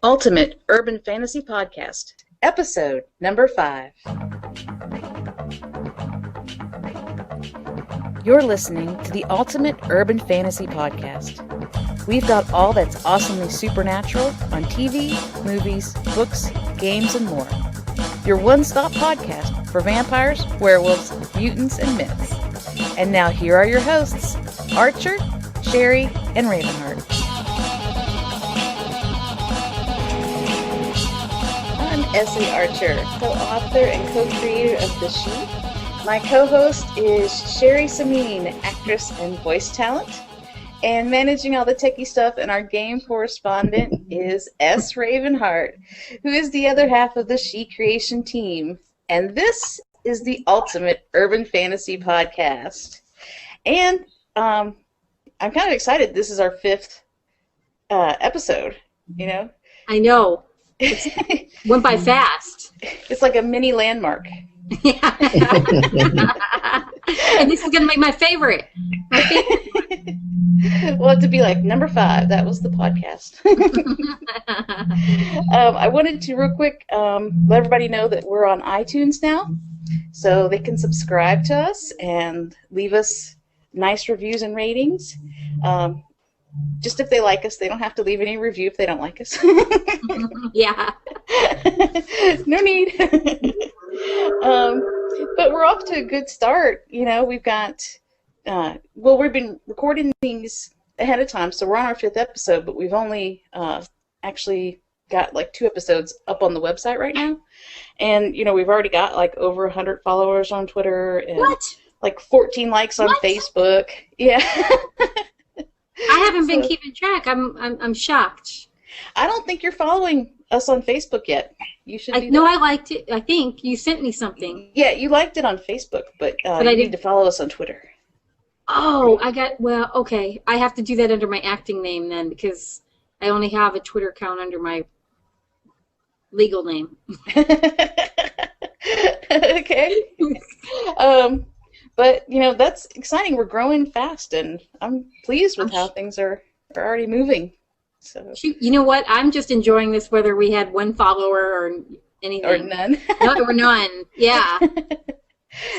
Ultimate Urban Fantasy Podcast, episode number 5. You're listening to the Ultimate Urban Fantasy Podcast. We've got all that's awesomely supernatural on TV, movies, books, games, and more. Your one-stop podcast for vampires, werewolves, mutants, and myths. And now here are your hosts, Archer, Sherri, and Ravynheart. I'm S.A. Archer, co-author and co-creator of The She. My co-host is Sherri Sameen, actress and voice talent. And managing all the techie stuff and our game correspondent is S. Ravynheart, who is the other half of the She Creation team. And this is the Ultimate Urban Fantasy Podcast. And I'm kind of excited. This is our 5th episode, you know? I know. It went by fast. It's like a mini landmark. Yeah. And this is going to be my favorite. We'll have to be like number 5. That was the podcast. I wanted to real quick let everybody know that we're on iTunes now, so they can subscribe to us and leave us nice reviews and ratings. Just if they like us, they don't have to leave any review if they don't like us. Yeah. No need. But we're off to a good start. You know, we've got, we've been recording these ahead of time, so we're on our 5th episode, but we've only actually got like 2 episodes up on the website right now. And, you know, we've already got like over 100 followers on Twitter and like 14 likes on Facebook. Yeah. I haven't been keeping track. I'm shocked. I don't think you're following us on Facebook yet. You should do that. No, I liked it. I think you sent me something. Yeah, you liked it on Facebook, but you need to follow us on Twitter. Oh, okay. I have to do that under my acting name then, because I only have a Twitter account under my legal name. Okay. But, you know, that's exciting. We're growing fast, and I'm pleased with how things are already moving. So, you know what? I'm just enjoying this, whether we had 1 follower or anything. Or none. No, or none. Yeah.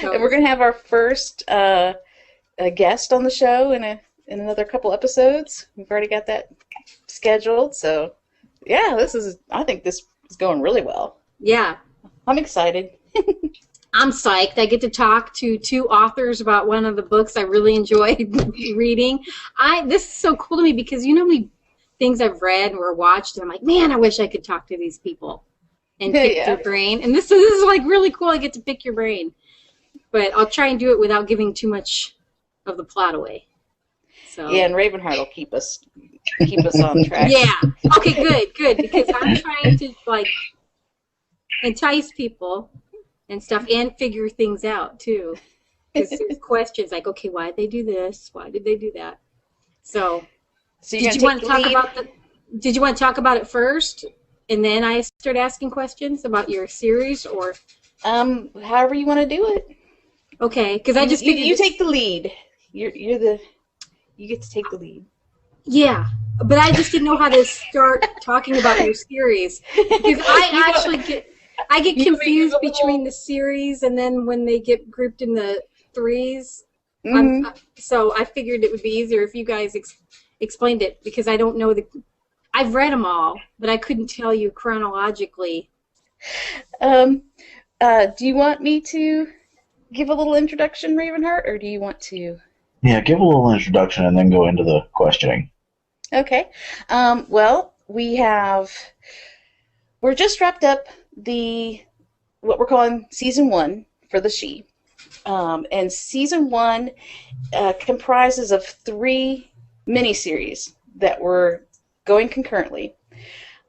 So. And we're going to have our first guest on the show in another couple episodes. We've already got that scheduled. So, yeah, I think this is going really well. Yeah. I'm excited. I'm psyched. I get to talk to 2 authors about one of the books I really enjoyed reading. This is so cool to me because you know how many things I've read or watched, and I'm like, man, I wish I could talk to these people and pick their brain. And this is like really cool. I get to pick your brain. But I'll try and do it without giving too much of the plot away. So. Yeah, and Ravynheart will keep us on track. Yeah. Okay, good. Because I'm trying to like entice people and stuff, and figure things out too. Because there's questions like, okay, why did they do this? Why did they do that? So did you want to talk about it first, and then I start asking questions about your series, or however you want to do it? Okay, because I just figured you take the lead. You get to take the lead. Yeah, but I just didn't know how to start talking about your series, because I get confused between the series and then when they get grouped in the threes. Mm-hmm. So I figured it would be easier if you guys explained it, because I don't know I've read them all, but I couldn't tell you chronologically. Do you want me to give a little introduction, Ravynheart, or do you want to? Yeah, give a little introduction and then go into the questioning. Okay. Well, we're just wrapped up what we're calling season 1 for The She. And season 1 comprises of 3 miniseries that were going concurrently.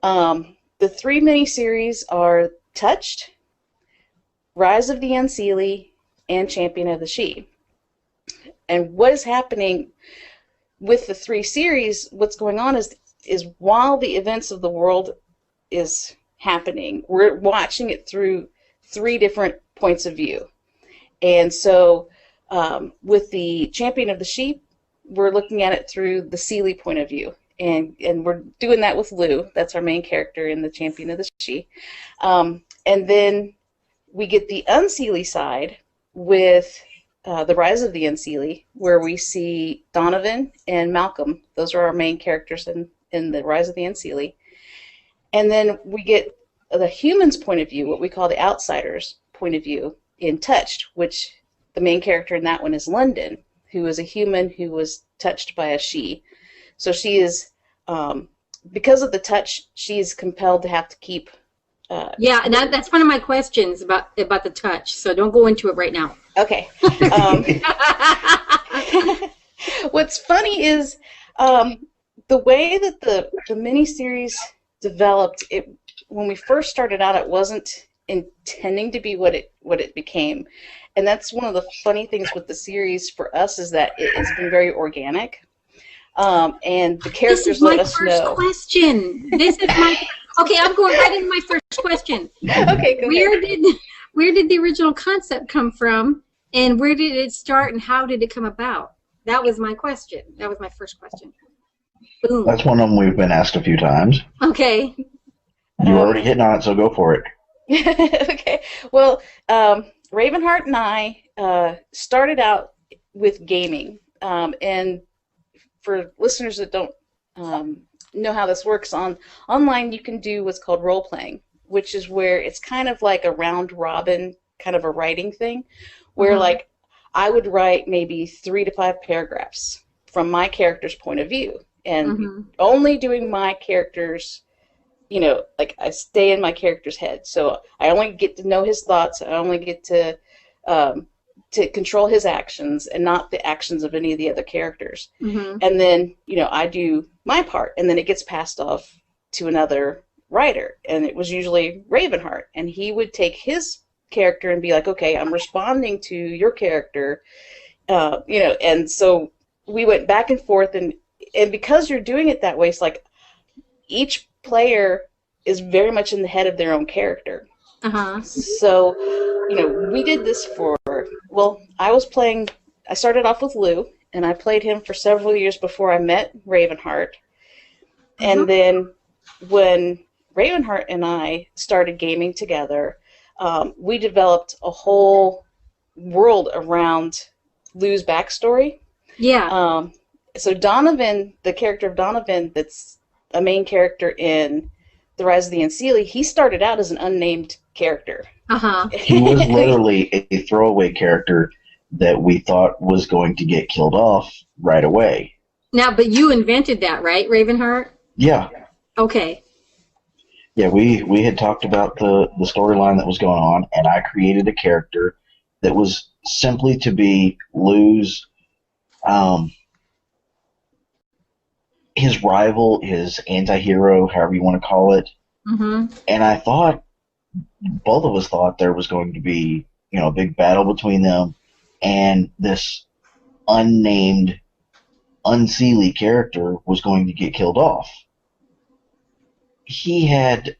The 3 miniseries are Touched, Rise of the Unseelie, and Champion of the She. And what is happening with the 3 series, what's going on is while the events of the world is happening, we're watching it through 3 different points of view. And so with the Champion of the Sheep, we're looking at it through the Seelie point of view. and we're doing that with Lou. That's our main character in the Champion of the She. And then we get the Unseelie side with the Rise of the Unseelie, where we see Donovan and Malcolm. Those are our main characters in the Rise of the Unseelie. And then we get the human's point of view, what we call the outsider's point of view in Touched, which the main character in that one is London, who is a human who was touched by a she. So she is, because of the touch, she is compelled to have to keep. Yeah, and that's one of my questions about the touch. So don't go into it right now. Okay. What's funny is the way that the miniseries developed. When we first started out, it wasn't intending to be what it became, and that's one of the funny things with the series for us is that it's been very organic. And the characters let us know. This is my first question. This is my. Okay, I'm going right into my first question. Okay, go ahead. Where did the original concept come from, and where did it start, and how did it come about? That was my question. That was my first question. Boom. That's one of them we've been asked a few times. Okay. You're already hitting on it, so go for it. Okay. Well, Ravynheart and I started out with gaming, and for listeners that don't know how this works, online you can do what's called role playing, which is where it's kind of like a round robin kind of a writing thing, where like I would write maybe 3 to 5 paragraphs from my character's point of view, and only doing my character's, like I stay in my character's head, so I only get to know his thoughts. I only get to control his actions and not the actions of any of the other characters. And then, I do my part, and then it gets passed off to another writer, and it was usually Ravynheart, and he would take his character and be like, okay, I'm responding to your character, and so we went back and forth, and because you're doing it that way, it's like each player is very much in the head of their own character. So, we did this I started off with Lou, and I played him for several years before I met Ravynheart. And then when Ravynheart and I started gaming together, we developed a whole world around Lou's backstory. Yeah. So Donovan, the character of Donovan, that's a main character in The Rise of the Unseelie, he started out as an unnamed character. He was literally a throwaway character that we thought was going to get killed off right away. Now, but you invented that, right, Ravynheart? Yeah. Okay. Yeah, we had talked about the storyline that was going on, and I created a character that was simply to be Lou's his rival, his anti-hero, however you want to call it. And I thought, both of us thought there was going to be, a big battle between them, and this unnamed Unseelie character was going to get killed off. He had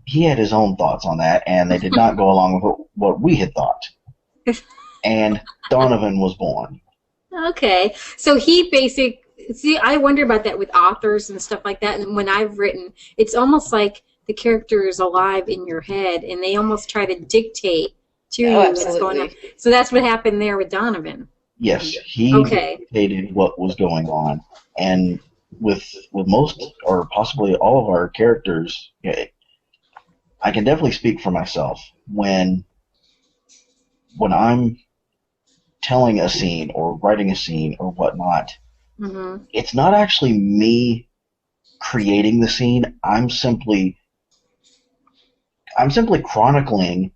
his own thoughts on that, and they did not go along with what we had thought. And Donovan was born. Okay, so see, I wonder about that with authors and stuff like that, and when I've written, it's almost like the character is alive in your head, and they almost try to dictate to you what's going on. So that's what happened there with Donovan. Yes, he dictated what was going on, and with most or possibly all of our characters, I can definitely speak for myself when I'm telling a scene or writing a scene or whatnot. It's not actually me creating the scene. I'm simply chronicling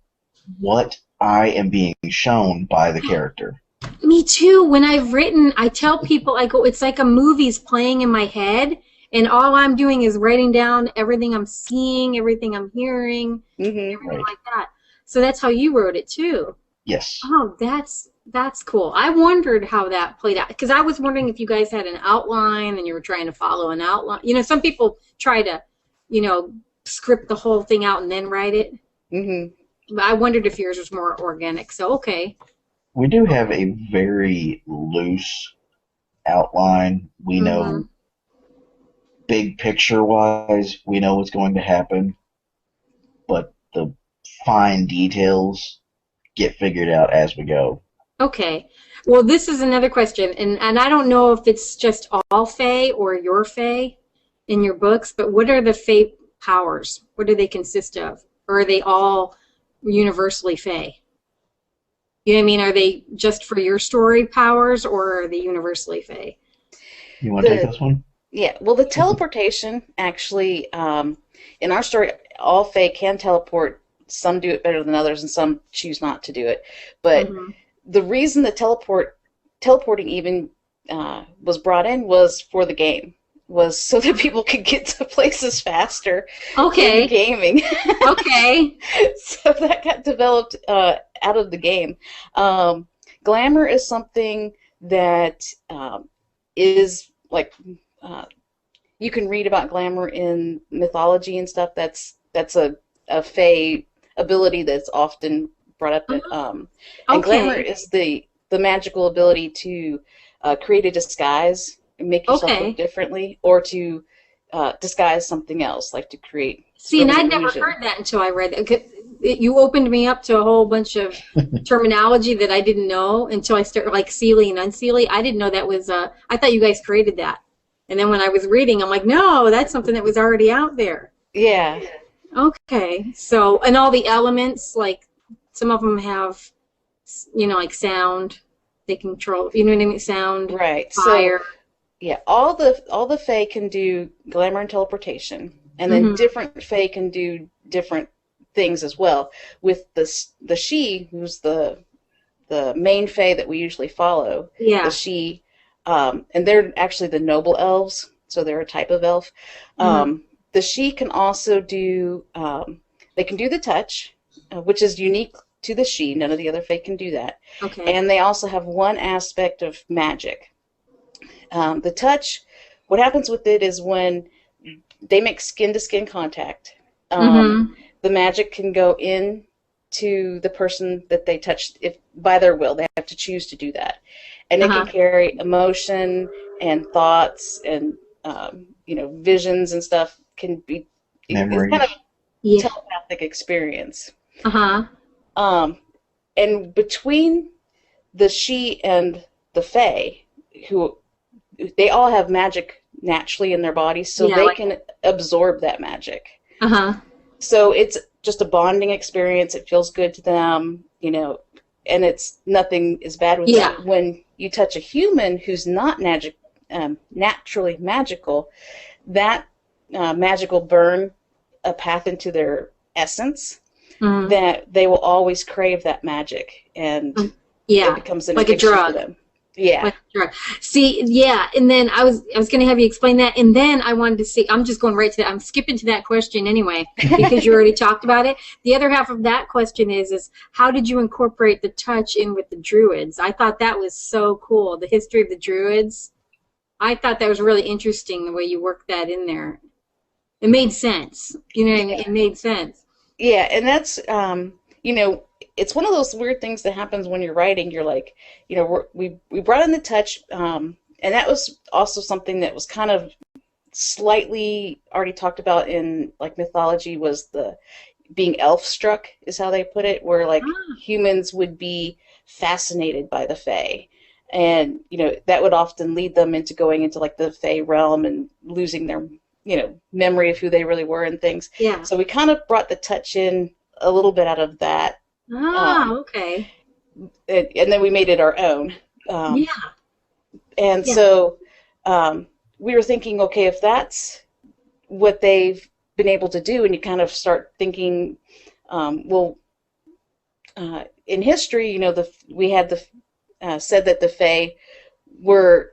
what I am being shown by the character. Me too. When I've written, I tell people, I go, it's like a movie's playing in my head, and all I'm doing is writing down everything I'm seeing, everything I'm hearing, everything like that. So that's how you wrote it too. Yes. Oh, that's cool. I wondered how that played out, because I was wondering if you guys had an outline and you were trying to follow an outline. Some people try to, script the whole thing out and then write it. But I wondered if yours was more organic. So, okay. We do have a very loose outline. We know big picture wise, we know what's going to happen, but the fine details get figured out as we go. Okay. Well, this is another question, and I don't know if it's just all Fae or your Fae in your books, but what are the Fae powers? What do they consist of? Or are they all universally Fae? You know what I mean? Are they just for your story powers, or are they universally Fae? You want to take this one? Yeah, well, the teleportation actually, in our story, all Fae can teleport. Some do it better than others, and some choose not to do it. But the reason the teleporting even was brought in was for the game, was so that people could get to places faster. Okay. In the gaming. Okay. So that got developed out of the game. Glamour is something that is like you can read about glamour in mythology and stuff. That's a Fae ability that's often brought up. And glamour is the magical ability to create a disguise and make yourself look differently, or to disguise something else, like to create. See, and I'd never heard that until I read it. You opened me up to a whole bunch of terminology that I didn't know until I started, like Seelie and Unseelie. I didn't know that was. I thought you guys created that, and then when I was reading, I'm like, no, that's something that was already out there. Yeah. Okay. So, and all the elements, like some of them have, you know, like sound. They control. You know what I mean? Sound. Right. Fire. So, yeah, all the Fae can do glamour and teleportation, and then different Fae can do different things as well. With the She, who's the main Fae that we usually follow, the She, and they're actually the noble elves, so they're a type of elf. The She can also do, they can do the touch, which is unique to the She. None of the other Fae can do that. Okay. And they also have one aspect of magic. The touch, what happens with it is when they make skin-to-skin contact, the magic can go in to the person that they touched, if by their will. They have to choose to do that. And it can carry emotion and thoughts and, you know, visions and stuff. Can be, it's kind of a telepathic experience. And between the She and the Fae, who they all have magic naturally in their bodies, so they can absorb that magic. So it's just a bonding experience. It feels good to them, you know, and it's nothing is bad with that. When you touch a human who's not naturally magical, that magic will burn a path into their essence, that they will always crave that magic, and it becomes an addiction for them. Yeah. See, and then I was going to have you explain that, and then I wanted to see. I'm just going right to that. I'm skipping to that question anyway because you already talked about it. The other half of that question is how did you incorporate the touch in with the Druids? I thought that was so cool. The history of the Druids. I thought that was really interesting the way you worked that in there. It made sense. You know, it made sense. Yeah, and that's you know, it's one of those weird things that happens when you're writing. You're like, you know, we brought in the touch, and that was also something that was kind of slightly already talked about in like mythology, was the being elf struck, is how they put it, where like humans would be fascinated by the Fae, and you know that would often lead them into going into like the Fae realm and losing their, you know, memory of who they really were and things. Yeah. So we kind of brought the touch in a little bit out of that. Okay. And then we made it our own. So we were thinking, okay, if that's what they've been able to do, and you kind of start thinking, in history, you know, we had said that the Fae were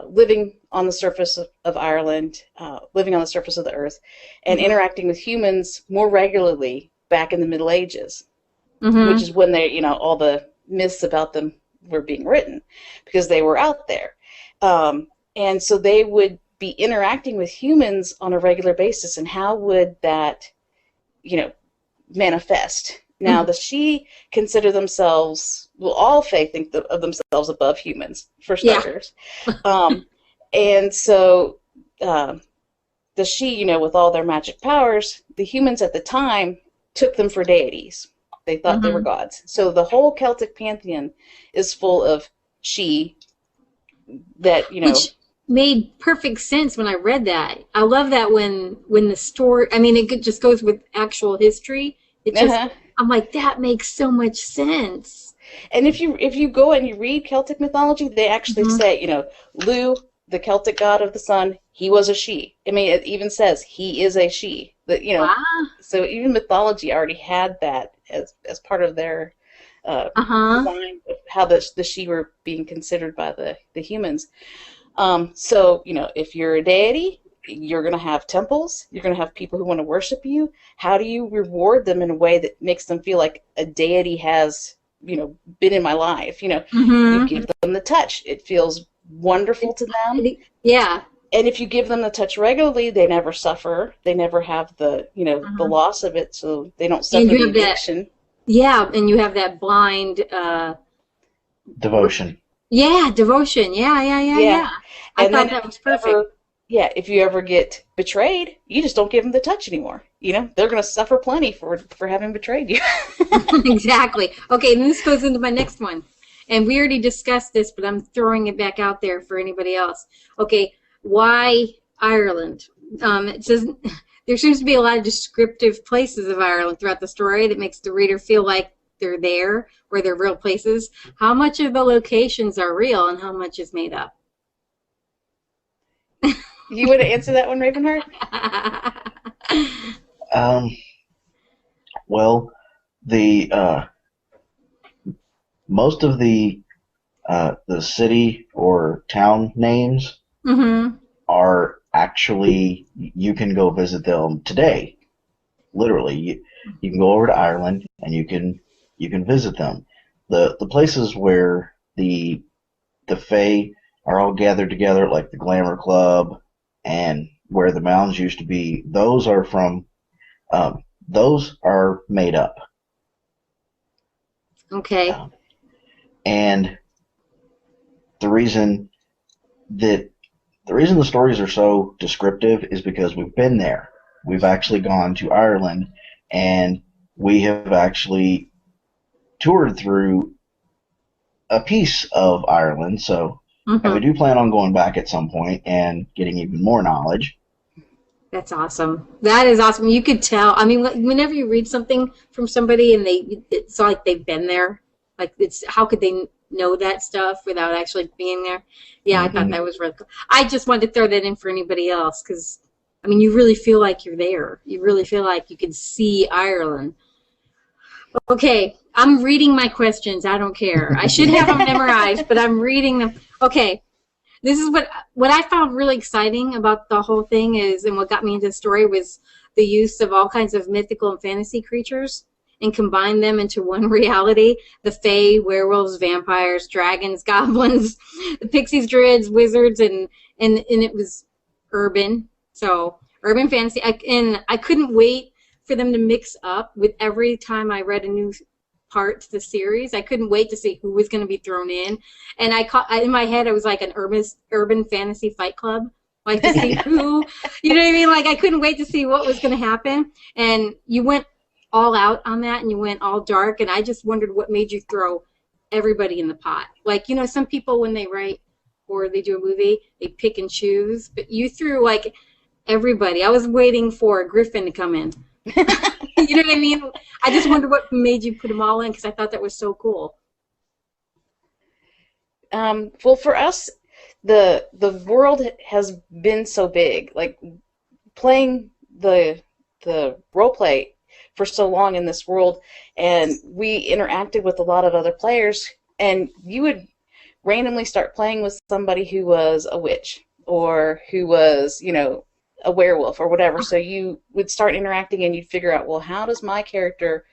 living on the surface of Ireland, living on the surface of the earth, and interacting with humans more regularly back in the Middle Ages, which is when they, you know, all the myths about them were being written, because they were out there. And so they would be interacting with humans on a regular basis, and how would that, you know, manifest? Now, the She consider themselves, well, all Fae think of themselves above humans, for starters. And so the Sidhe, with all their magic powers, the humans at the time took them for deities. They thought they were gods. So the whole Celtic pantheon is full of Sidhe that, Which made perfect sense when I read that. I love that when the story, I mean, it just goes with actual history. It just, I'm like, that makes so much sense. And if you go and you read Celtic mythology, they actually say, Lu, the Celtic god of the sun, he was a Sidhe. I mean, it even says he is a Sidhe. That So even mythology already had that as part of their design of how the Sidhe were being considered by the humans. So if you're a deity, you're going to have temples. You're going to have people who want to worship you. How do you reward them in a way that makes them feel like a deity has been in my life? You give them the touch. It feels wonderful to them. Yeah. And if you give them the touch regularly, they never suffer. They never have the the loss of it, so they don't suffer the addiction. Yeah, and you have that blind devotion. Yeah, devotion. Yeah. I thought that was perfect. If you ever get betrayed, you just don't give them the touch anymore. They're going to suffer plenty for having betrayed you. Exactly. Okay, and this goes into my next one. And we already discussed this, but I'm throwing it back out there for anybody else. Okay, why Ireland? It says there seems to be a lot of descriptive places of Ireland throughout the story that makes the reader feel like they're there, or they're real places. How much of the locations are real and how much is made up? You want to answer that one, Ravynheart? Well, the most of the city or town names are actually, you can go visit them today. Literally, you can go over to Ireland and you can visit them. The places where the Fae are all gathered together, like the Glamour Club and where the mountains used to be, those are made up. Okay. And the reason the stories are so descriptive is because we've been there. We've actually gone to Ireland, and we have actually toured through a piece of Ireland. So, and we do plan on going back at some point and getting even more knowledge. That's awesome. That is awesome. You could tell. I mean, whenever you read something from somebody and it's like they've been there, like how could they know that stuff without actually being there? Yeah, I thought that was really cool. I just wanted to throw that in for anybody else because, I mean, you really feel like you're there. You really feel like you can see Ireland. Okay, I'm reading my questions. I don't care. I should have them memorized, but I'm reading them. Okay, this is what I found really exciting about the whole thing is, and what got me into the story was the use of all kinds of mythical and fantasy creatures and combine them into one reality. The Fae, werewolves, vampires, dragons, goblins, the pixies, druids, wizards, and it was urban. So urban fantasy. I couldn't wait for them to mix up with every time I read a new part to the series. I couldn't wait to see who was going to be thrown in. And in my head, I was like an urban fantasy fight club. Like to see who, you know what I mean? Like I couldn't wait to see what was going to happen. And you went all out on that and you went all dark. And I just wondered what made you throw everybody in the pot. Like, some people when they write or they do a movie, they pick and choose. But you threw like everybody. I was waiting for a griffin to come in. You know what I mean? I just wonder what made you put them all in because I thought that was so cool. Well, for us, the world has been so big. Like playing the role play for so long in this world, and we interacted with a lot of other players. And you would randomly start playing with somebody who was a witch or who was, a werewolf or whatever. So you would start interacting and you'd figure out, well, how does my character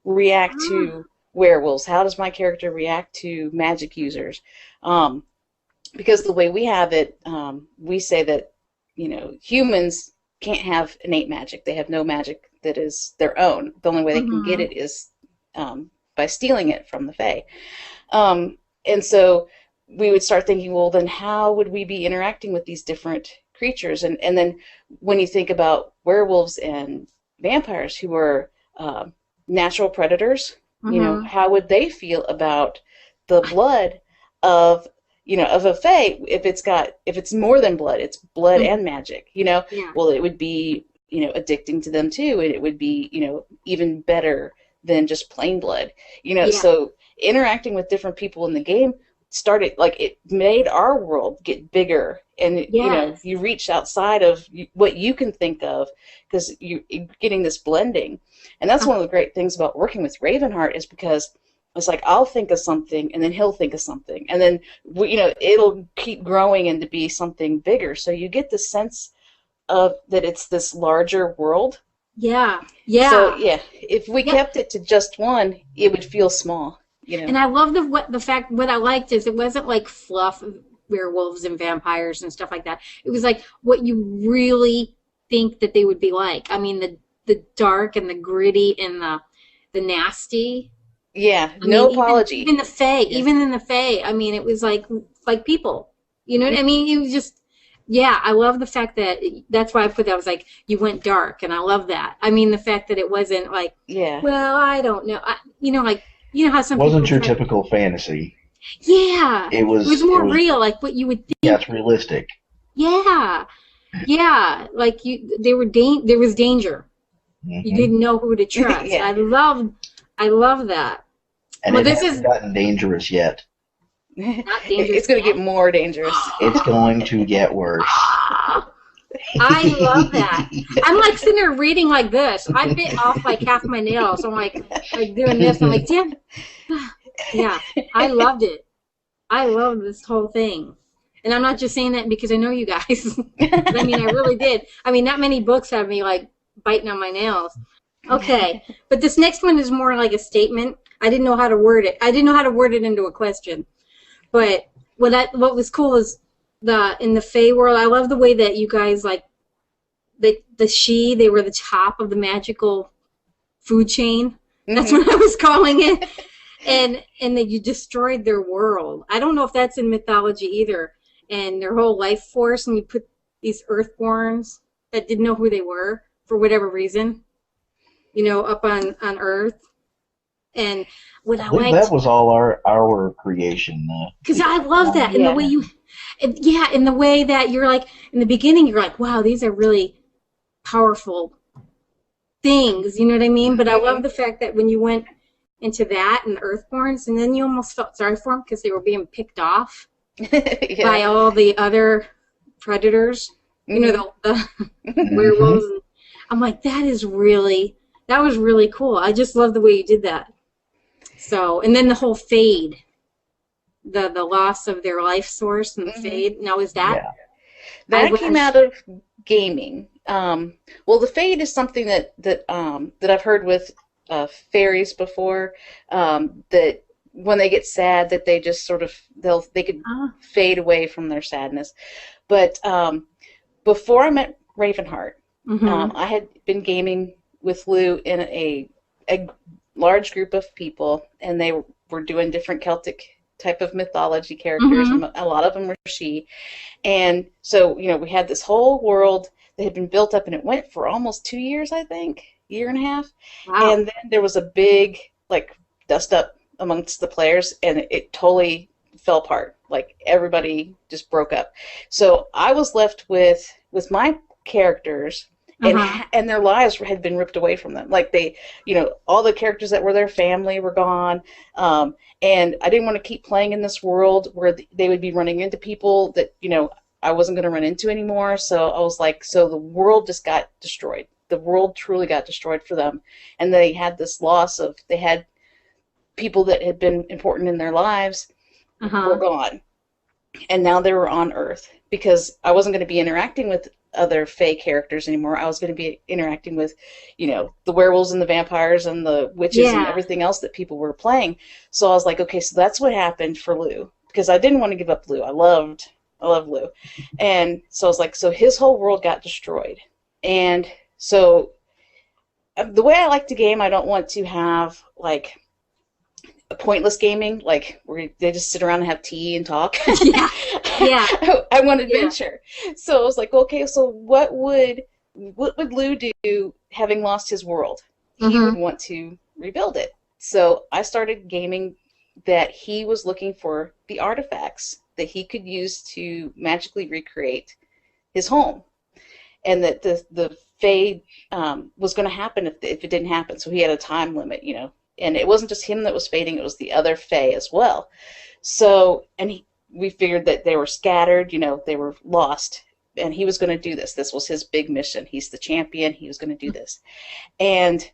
react to werewolves? How does my character react to magic users? Because the way we have it, we say that, humans can't have innate magic. They have no magic that is their own. The only way they can get it is by stealing it from the Fae. And so we would start thinking, well, then how would we be interacting with these different creatures. And then when you think about werewolves and vampires who are natural predators, you know, how would they feel about the blood of, you know, of a fae? If it's more than blood, it's blood and magic, you know. Well, it would be, you know, addicting to them too, and it would be, you know, even better than just plain blood, you know. So interacting with different people in the game started, like, it made our world get bigger, and you know, you reach outside of what you can think of, because you're getting this blending. And that's one of the great things about working with Ravynheart, is because it's like I'll think of something and then he'll think of something, and then you know, it'll keep growing into be something bigger, so you get the sense of that it's this larger world. So if we kept it to just one, it would feel small. You know? And I love what I liked is it wasn't like fluff of werewolves and vampires and stuff like that. It was like what you really think that they would be like. I mean, the dark and the gritty and the nasty. No apology. Even the fae, even in the fae. I mean, it was like people. You know what I mean? It was just, I love the fact that's why I put that. I was like, you went dark, and I love that. I mean, the fact that it wasn't like, well, I don't know. You know how some wasn't people your typical fantasy. It was more real, like what you would think. Yeah, it's realistic. Like there was danger. You didn't know who to trust. I love that. And it hasn't gotten dangerous yet. Not dangerous. It's going to get more dangerous. It's going to get worse. I love that. I'm like sitting there reading like this. I bit off like half my nails. I'm like doing this. I'm like, damn. Yeah, I loved it. I love this whole thing. And I'm not just saying that because I know you guys. I mean, I really did. I mean, not many books have me like biting on my nails. Okay, but this next one is more like a statement. I didn't know how to word it. I didn't know how to word it into a question. But what was cool is in the Fae world, I love the way that you guys, like, they were the top of the magical food chain. That's what I was calling it. And that you destroyed their world. I don't know if that's in mythology either. And their whole life force, and you put these earthborns that didn't know who they were for whatever reason, you know, up on Earth. And what I liked, that was all our creation. Because I love that, and the way in the way that you're like, in the beginning, you're like, wow, these are really powerful things, you know what I mean? But I love the fact that when you went into that and Earthborns, and then you almost felt sorry for them because they were being picked off by all the other predators, you know, the werewolves. And I'm like, that was really cool. I just love the way you did that. So, and then the whole fade, the loss of their life source and the fade. Now, is that? Yeah. That came out of gaming. Well, the fade is something that I've heard with fairies before. That when they get sad, that they just sort of they could fade away from their sadness. But before I met Ravynheart, I had been gaming with Lou in a large group of people, and they were doing different Celtic type of mythology characters, and a lot of them were she. And so, you know, we had this whole world that had been built up, and it went for almost 2 years, I think, year and a half. Wow. And then there was a big, like, dust up amongst the players, and it totally fell apart. Like, everybody just broke up. So I was left with my characters, and their lives had been ripped away from them. Like, they, you know, all the characters that were their family were gone. And I didn't want to keep playing in this world where they would be running into people that, you know, I wasn't going to run into anymore. So I was like, so the world just got destroyed. The world truly got destroyed for them. And they had this loss of, they had people that had been important in their lives were gone. And now they were on Earth, because I wasn't going to be interacting with other Fae characters anymore. I was going to be interacting with, you know, the werewolves and the vampires and the witches and everything else that people were playing. So I was like, okay, so that's what happened for Lou, because I didn't want to give up Lou. I love Lou. And so I was like, so his whole world got destroyed. And so the way I like to game, I don't want to have, like, pointless gaming, like where they just sit around and have tea and talk. Yeah, yeah, I want adventure. Yeah. So I was like, okay, so what would Lou do having lost his world? He would want to rebuild it. So I started gaming that he was looking for the artifacts that he could use to magically recreate his home, and that the fade was going to happen if it didn't happen. So he had a time limit, you know, and it wasn't just him that was fading; it was the other fae as well. So, and we figured that they were scattered, you know, they were lost, and he was going to do this. This was his big mission. He's the champion. He was going to do this, and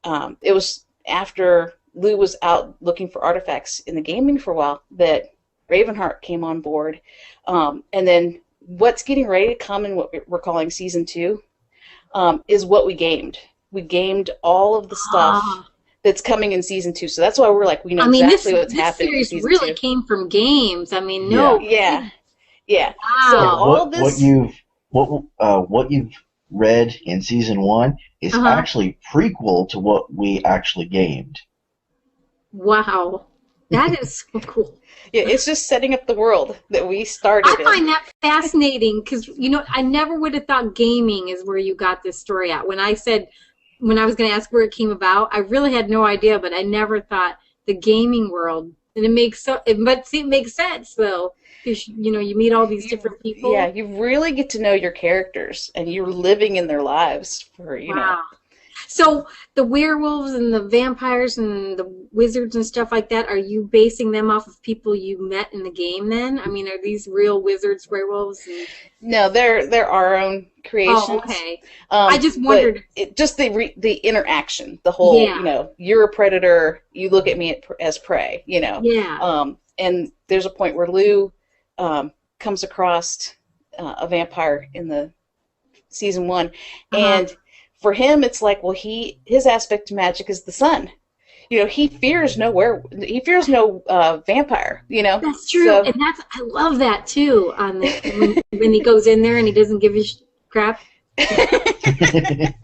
it was after Lou was out looking for artifacts in the gaming for a while that Ravynheart came on board, and then what's getting ready to come in what we're calling season 2 is what we gamed. We gamed all of the stuff that's coming in season 2, so that's why we're like, we know exactly what's happening in season 2. This series really came from games. I mean, yeah. Wow. So all this, what you've read in season 1 is actually prequel to what we actually gamed. Wow, that is so cool. Yeah, it's just setting up the world that we started I find that fascinating because, you know, I never would have thought gaming is where you got this story at. When I was going to ask where it came about, I really had no idea, but I never thought the gaming world. And it makes sense though, because, you know, you meet all these different people. Yeah, you really get to know your characters, and you're living in their lives for, you know. So the werewolves and the vampires and the wizards and stuff like that, are you basing them off of people you met in the game then? I mean, are these real wizards, werewolves? No, they're our own creations. Oh, okay. I just wondered. Just the interaction, the whole, you know, you're a predator, you look at me as prey, you know. Yeah. And there's a point where Lou comes across a vampire in the season 1, and for him, it's like, well, his aspect to magic is the sun. You know, he fears no vampire. You know, that's true, so, and I love that too. When he goes in there and he doesn't give a crap. Exactly.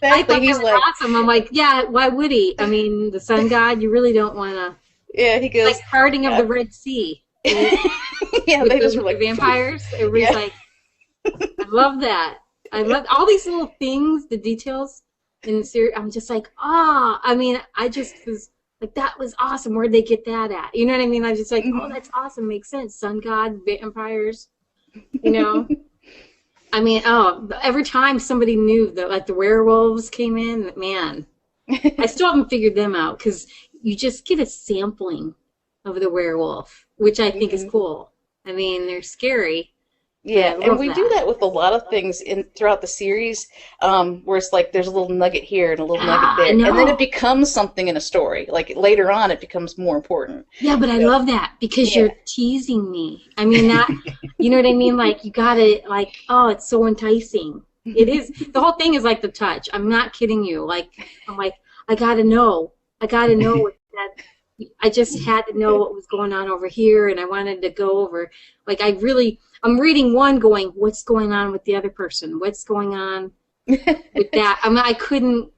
I thought he's like, awesome. I'm like, yeah, why would he? I mean, the sun god, you really don't want to. Yeah, he goes like parting of the Red Sea. Yeah, they just were like vampires. Everybody's like, I love that. I love all these little things, the details in the series. I'm just like, I mean, I just was like, that was awesome. Where'd they get that at? You know what I mean? I was just like, oh, that's awesome. Makes sense. Sun god, vampires, you know? I mean, every time somebody knew that, like the werewolves came in, man, I still haven't figured them out because you just get a sampling of the werewolf, which I think is cool. I mean, they're scary. Yeah, and we do that with a lot of things throughout the series, where it's like there's a little nugget here and a little nugget there, and then it becomes something in a story. Like later on, it becomes more important. Yeah, but I love that because you're teasing me. I mean, that, you know what I mean? Like you gotta, like, oh, it's so enticing. It is. The whole thing is like the touch. I'm not kidding you. Like I'm like, I gotta know what that. I just had to know what was going on over here, and I wanted to go over. Like I'm reading one going, what's going on with the other person? What's going on with that? I mean, I couldn't,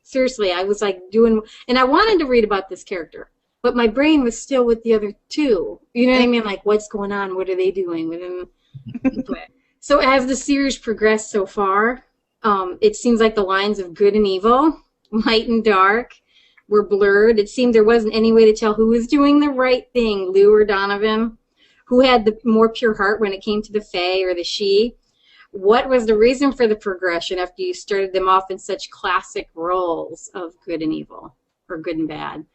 seriously, I was like doing, and I wanted to read about this character, but my brain was still with the other two. You know what I mean? Like, what's going on? What are they doing? So as the series progressed so far, it seems like the lines of good and evil, light and dark, were blurred. It seemed there wasn't any way to tell who was doing the right thing, Lou or Donovan. Who had the more pure heart when it came to the Fae or the She? What was the reason for the progression after you started them off in such classic roles of good and evil, or good and bad?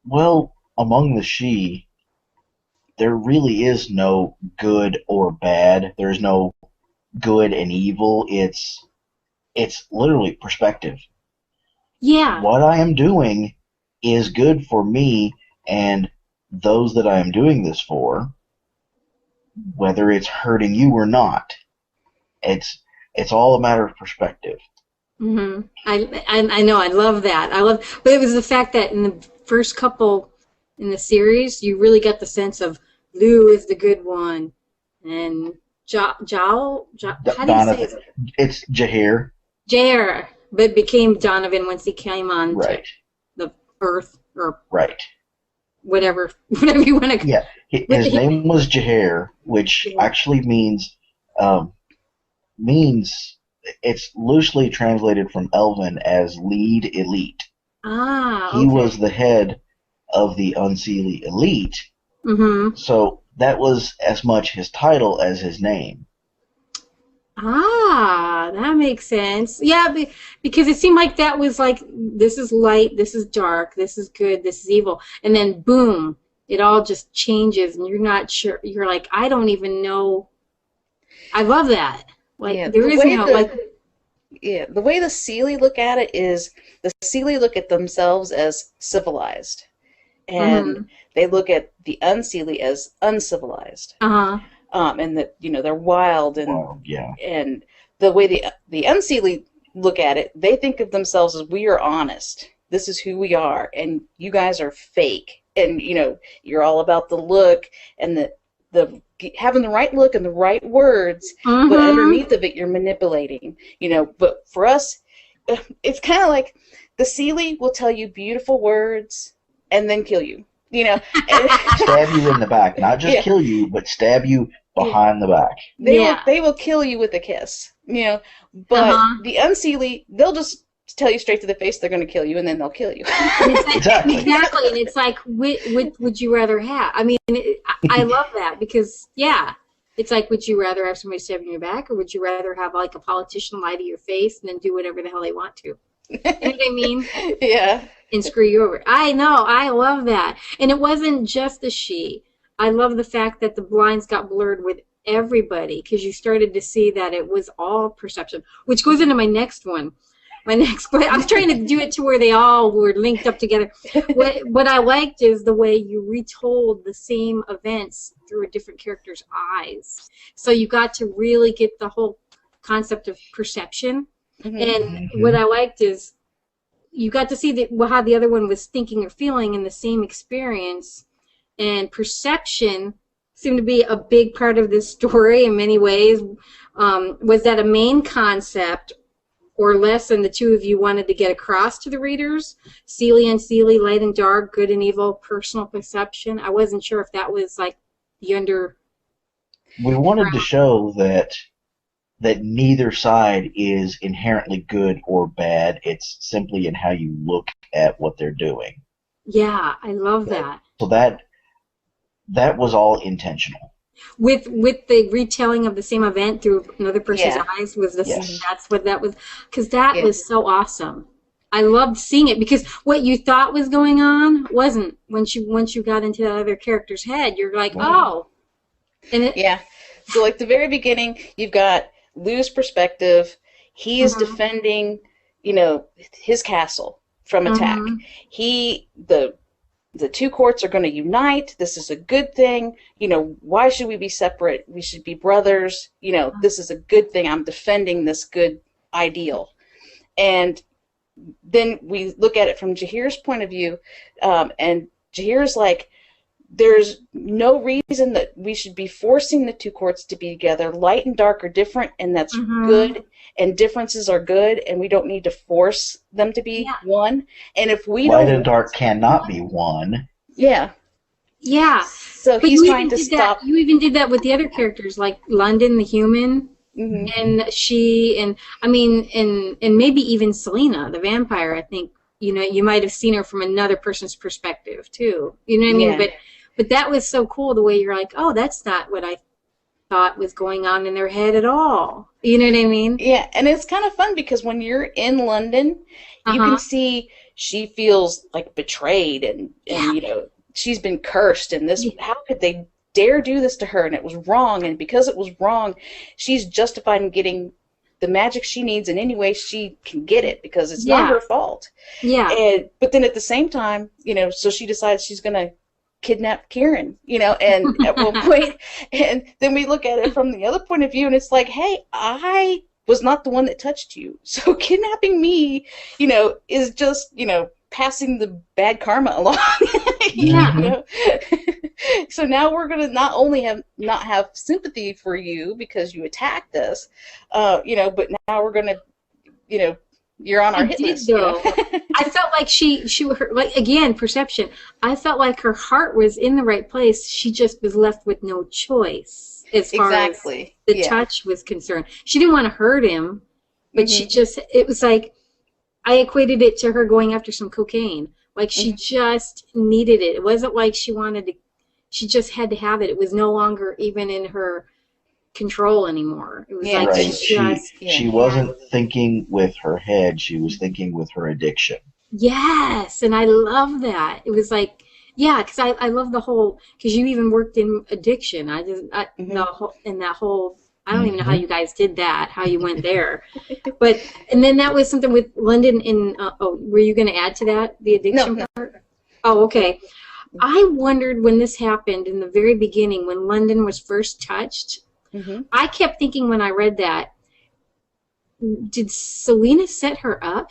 Well, among the She, there really is no good or bad. There's no good and evil. It's literally perspective. Yeah. What I am doing is good for me and those that I am doing this for, whether it's hurting you or not. It's all a matter of perspective. Mm-hmm. I know. I love that. But it was the fact that in the first couple in the series, you really got the sense of Lou is the good one, and how do you say it? It's Jair. Jair. but became Donovan once he came on Right. to the Earth or Right. whatever you want to. Yeah, his name was Jahair, which actually means it's loosely translated from Elven as lead elite. He was the head of the Unseelie elite, so that was as much his title as his name. That makes sense. Yeah, because it seemed like that was like, this is light, this is dark, this is good, this is evil, and then boom, it all just changes, and you're not sure. You're like, I don't even know. I love that. Like, there is no like. Yeah, the way the Seelie look at it is the Seelie look at themselves as civilized, and they look at the Unseelie as uncivilized. And that they're wild and the way the Unseelie look at it, they think of themselves as, we are honest. This is who we are, and you guys are fake. And you're all about the look and the having the right look and the right words, but underneath of it, you're manipulating. But for us, it's kind of like the Seelie will tell you beautiful words and then kill you. Stab you in the back, not just kill you, but stab you behind the back. They will kill you with a kiss. But the Unseelie, they'll just tell you straight to the face they're going to kill you, and then they'll kill you. Exactly. And it's like, would you rather have? I mean, I love that because, it's like, would you rather have somebody stab you in your back, or would you rather have like a politician lie to your face and then do whatever the hell they want to? You know what I mean? Yeah. And screw you over. I know. I love that. And it wasn't just the she. I love the fact that the blinds got blurred with everybody, because you started to see that it was all perception, which goes into my next one. I was trying to do it to where they all were linked up together. What I liked is the way you retold the same events through a different character's eyes. So you got to really get the whole concept of perception. And what I liked is you got to see how the other one was thinking or feeling in the same experience. And perception seemed to be a big part of this story in many ways. Was that a main concept or lesson the two of you wanted to get across to the readers? Seelie and Seelie, light and dark, good and evil, personal perception. I wasn't sure if that was like the under. We wanted to show that neither side is inherently good or bad. It's simply in how you look at what they're doing. Yeah, I love that. So that was all intentional. With the retelling of the same event through another person's eyes was that's what that was, because that was so awesome. I loved seeing it, because what you thought was going on wasn't. Once you got into that other character's head, you're like, oh. And so like the very beginning, you've got Lou's perspective. He is defending, his castle from attack. The two courts are going to unite. This is a good thing. Why should we be separate? We should be brothers. This is a good thing. I'm defending this good ideal. And then we look at it from Jaheir's point of view, and Jaheir's like, there's no reason that we should be forcing the two courts to be together. Light and dark are different, and that's good, and differences are good, and we don't need to force them to be one. And if we Light and dark cannot be one. Yeah. So but he's trying to stop. You even did that with the other characters, like London the human, and she, and I mean, and maybe even Selena the vampire. I think you might have seen her from another person's perspective too. You know what I mean? But that was so cool, the way you're like, oh, that's not what I thought was going on in their head at all. You know what I mean? Yeah, and it's kind of fun because when you're in London, you can see she feels like betrayed and she's been cursed, and this, how could they dare do this to her? And it was wrong, and because it was wrong, she's justified in getting the magic she needs in any way she can get it, because it's not her fault. But then at the same time, so she decides she's going to kidnap Kieran, and at one point, and then we look at it from the other point of view, and it's like, hey, I was not the one that touched you, so kidnapping me, is just, passing the bad karma along. So now we're going to not only not have sympathy for you because you attacked us, but now we're going to, You're on our I hit did list. though. I felt like she like, again, perception. I felt like her heart was in the right place. She just was left with no choice as far as Exactly. the touch was concerned. She didn't want to hurt him, but she just, it was like, I equated it to her going after some cocaine. Like she just needed it. It wasn't like she wanted to, she just had to have it. It was no longer even in her control anymore. It was like right. she just She wasn't thinking with her head. She was thinking with her addiction. Yes, and I love that. It was like, yeah, because I love the whole, because you even worked in addiction. The whole, in that whole, I don't even know how you guys did that, how you went there. But, and then that was something with London in, were you going to add to that, the addiction part? Oh, okay. I wondered when this happened in the very beginning, when London was first touched, I kept thinking when I read that, did Selena set her up?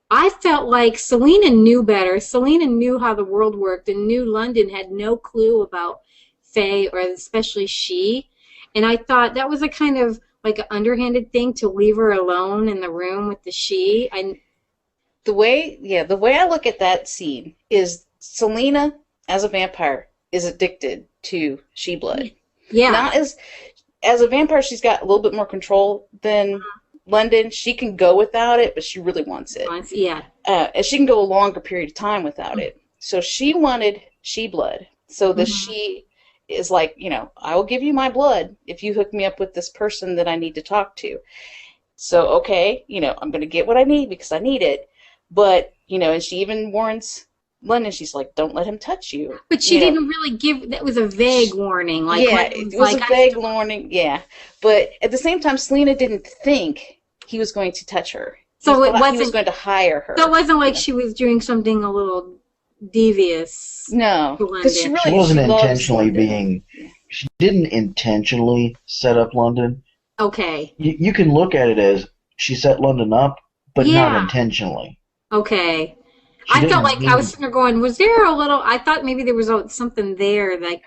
I felt like Selena knew better. Selena knew how the world worked and knew London had no clue about Faye, or especially she. And I thought that was a kind of like an underhanded thing to leave her alone in the room with the she. The way I look at that scene is Selena, as a vampire, is addicted to she blood. Yeah. Not as a vampire, she's got a little bit more control than London. She can go without it, but she really wants it. Yeah. And she can go a longer period of time without it. So she wanted she blood. So the she is like, you know, I will give you my blood if you hook me up with this person that I need to talk to. So, okay, you know, I'm going to get what I need because I need it. But, you know, and she even warns London, she's like, don't let him touch you. But she didn't really give, that was a vague warning. Like, yeah, it was like, a vague warning, yeah. But at the same time, Selena didn't think he was going to touch her. So it wasn't, he was going to hire her. So it wasn't like she was doing something a little devious. No, because she wasn't intentionally being, she didn't intentionally set up London. Okay. You can look at it as she set London up, but not intentionally. Okay. I felt like I was sitting there going, was there a little, I thought maybe there was something there, like,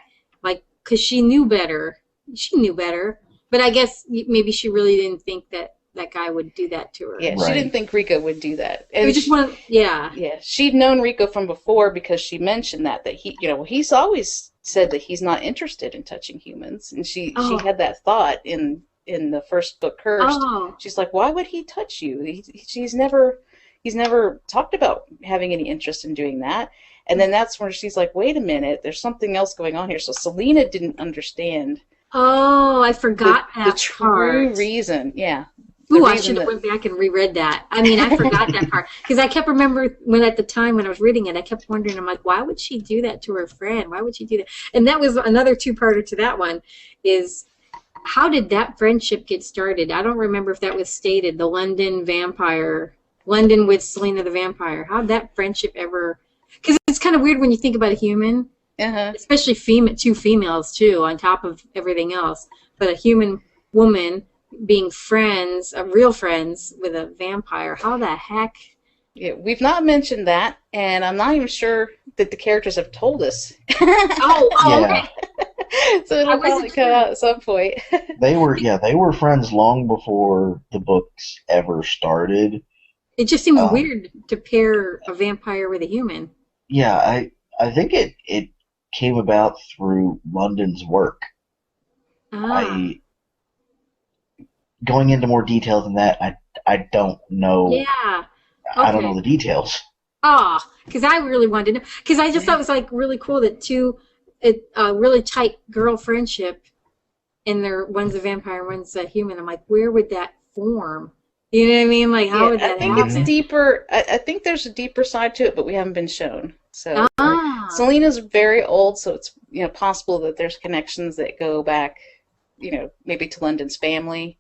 because she knew better. She knew better. But I guess maybe she really didn't think that that guy would do that to her. Yeah, she didn't think Rico would do that. And we just want, yeah. Yeah, she'd known Rico from before because she mentioned that he, you know, he's always said that he's not interested in touching humans. And she had that thought in the first book, Cursed. She's like, why would he touch you? He's never talked about having any interest in doing that. And then that's where she's like, wait a minute, there's something else going on here. So Selena didn't understand. Oh, I forgot the true reason. Yeah. Ooh, I should have went back and reread that. I mean, I forgot that part. Because I kept remembering at the time when I was reading it, I kept wondering, I'm like, why would she do that to her friend? Why would she do that? And that was another two-parter to that one, is how did that friendship get started? I don't remember if that was stated, the London with Selena the vampire. How did that friendship ever... Because it's kind of weird when you think about a human, especially two females, too, on top of everything else. But a human woman being friends, real friends with a vampire. How the heck? Yeah, we've not mentioned that, and I'm not even sure that the characters have told us. Okay. So it'll probably come out at some point. They were friends long before the books ever started. It just seems weird to pair a vampire with a human. Yeah, I think it came about through London's work. Going into more detail than that, I don't know. Yeah. Okay. I don't know the details. Because I really wanted to know. Because I just thought it was like really cool that a really tight girl friendship, and one's a vampire, one's a human. I'm like, where would that form? You know what I mean? Like, how would that happen? I think it's deeper. I think there's a deeper side to it, but we haven't been shown. So Selena's very old, so it's possible that there's connections that go back, maybe to London's family.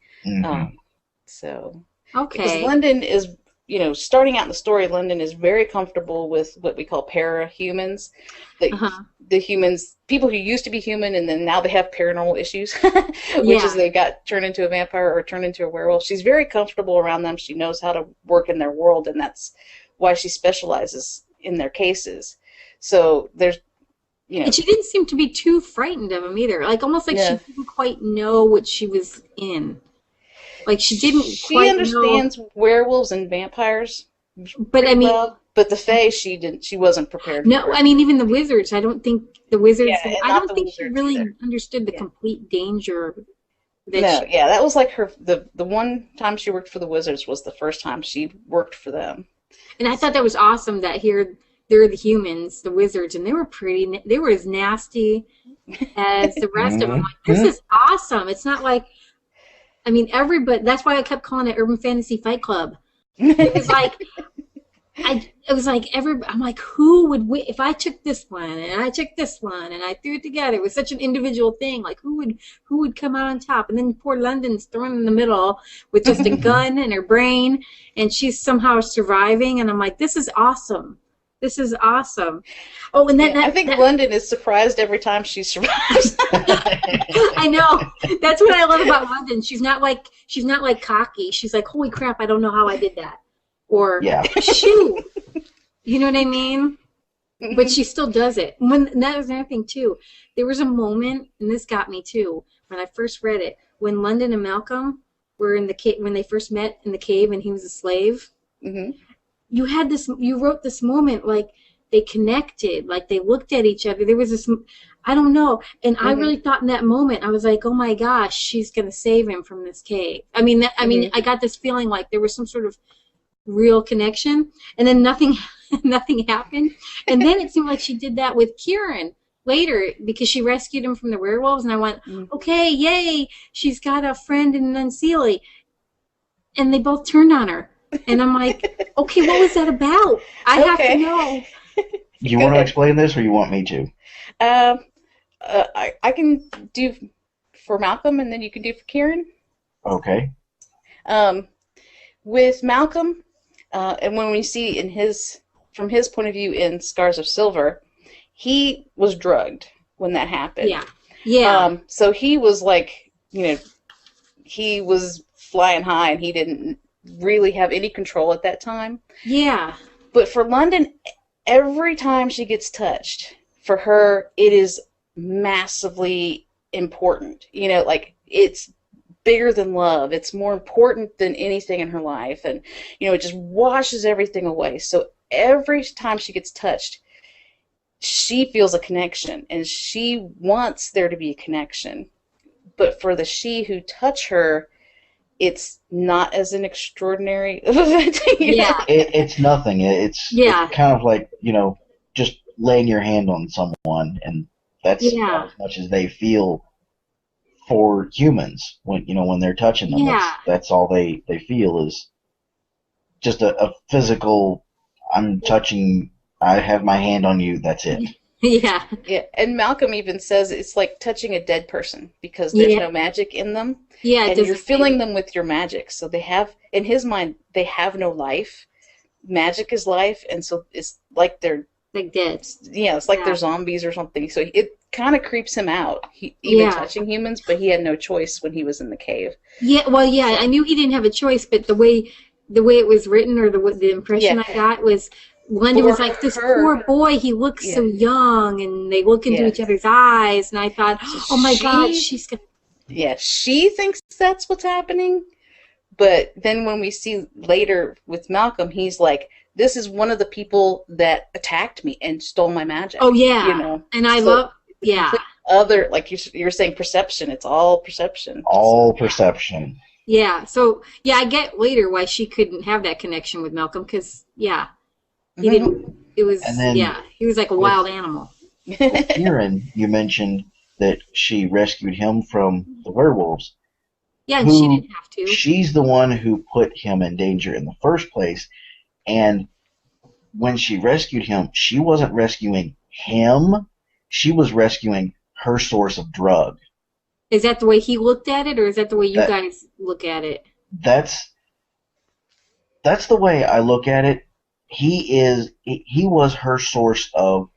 So because London is, starting out in the story, London is very comfortable with what we call para-humans. The humans, people who used to be human and then now they have paranormal issues, which is they got turned into a vampire or turned into a werewolf. She's very comfortable around them. She knows how to work in their world, and that's why she specializes in their cases. So there's, And she didn't seem to be too frightened of him either. Like, almost like she didn't quite know what she was in. Like she didn't She quite know. understands werewolves and vampires But I pretty mean, well, but the Fae she didn't. She wasn't prepared no, for. I mean even the wizards. I don't think the wizards. Yeah, and I not don't the think she wizards either. really understood the Yeah. complete danger that No, she. yeah, that was like her. The one time she worked for the wizards was the first time she worked for them. And I thought So, that was awesome that here they're the humans, the wizards, and they were pretty. They were as nasty as the rest of them. Like this Mm-hmm. is awesome. It's not like I mean everybody. That's why I kept calling it Urban Fantasy Fight Club. It was like it was like I'm like, who would win if I took this one and I took this one and I threw it together? It was such an individual thing. Like who would come out on top? And then poor London's thrown in the middle with just a gun in her brain, and she's somehow surviving. And I'm like, this is awesome. This is awesome. Oh, and then yeah, I think that London is surprised every time she survives. I know. That's what I love about London. She's not like cocky. She's like, holy crap, I don't know how I did that. Or Yeah. shoot. You know what I mean? But she still does it. And that was another thing too. There was a moment, and this got me too, when I first read it, when London and Malcolm were in the cave when they first met in the cave and he was a slave. Mm-hmm. You wrote this moment like they connected, like they looked at each other. There was this, I don't know. And I really thought in that moment, I was like, oh my gosh, she's going to save him from this cave. I mean, I got this feeling like there was some sort of real connection, and then nothing happened. And then it seemed like she did that with Kieran later because she rescued him from the werewolves, and I went, okay, yay, she's got a friend in Unseelie. And they both turned on her, and I'm like, okay, what was that about? I have to know. You want to explain this, or you want me to? I can do for Malcolm, and then you can do for Kieran. Okay. With Malcolm, and when we see from his point of view in Scars of Silver, he was drugged when that happened. Yeah. So he was like, he was flying high, and he didn't really have any control at that time. Yeah. But for London, every time she gets touched, for her, it is massively important. Like it's bigger than love. It's more important than anything in her life. And, it just washes everything away. So every time she gets touched, she feels a connection, and she wants there to be a connection. But for the she who touch her, it's not as an extraordinary event. It's nothing. It's kind of like, just laying your hand on someone, and that's about as much as they feel for humans when they're touching them. That's all they feel is just a physical, I'm touching, I have my hand on you, that's it. Yeah. And Malcolm even says it's like touching a dead person because there's no magic in them. Yeah, and you're filling them with your magic. So they have, in his mind, they have no life. Magic is life, and so it's like they're like dead. Yeah, it's like they're zombies or something. So it kind of creeps him out, even touching humans, but he had no choice when he was in the cave. Yeah, well, I knew he didn't have a choice, but the way it was written, or the impression I got was London was like, this poor boy, he looks so young, and they look into each other's eyes, and I thought, oh my God, she's gonna... Yeah, she thinks that's what's happening, but then when we see later with Malcolm, he's like, this is one of the people that attacked me and stole my magic. Oh, yeah. And I love... Yeah. Other, like you're saying, perception. It's all perception. All perception. Yeah. So, I get later why she couldn't have that connection with Malcolm, because, he didn't... It was... he was like a wild animal. With Kieran, you mentioned that she rescued him from the werewolves. Yeah, and she didn't have to. She's the one who put him in danger in the first place. And when she rescued him, she wasn't rescuing him. She was rescuing her source of drug. Is that the way he looked at it, or is that the way you guys look at it? That's the way I look at it. He was her source of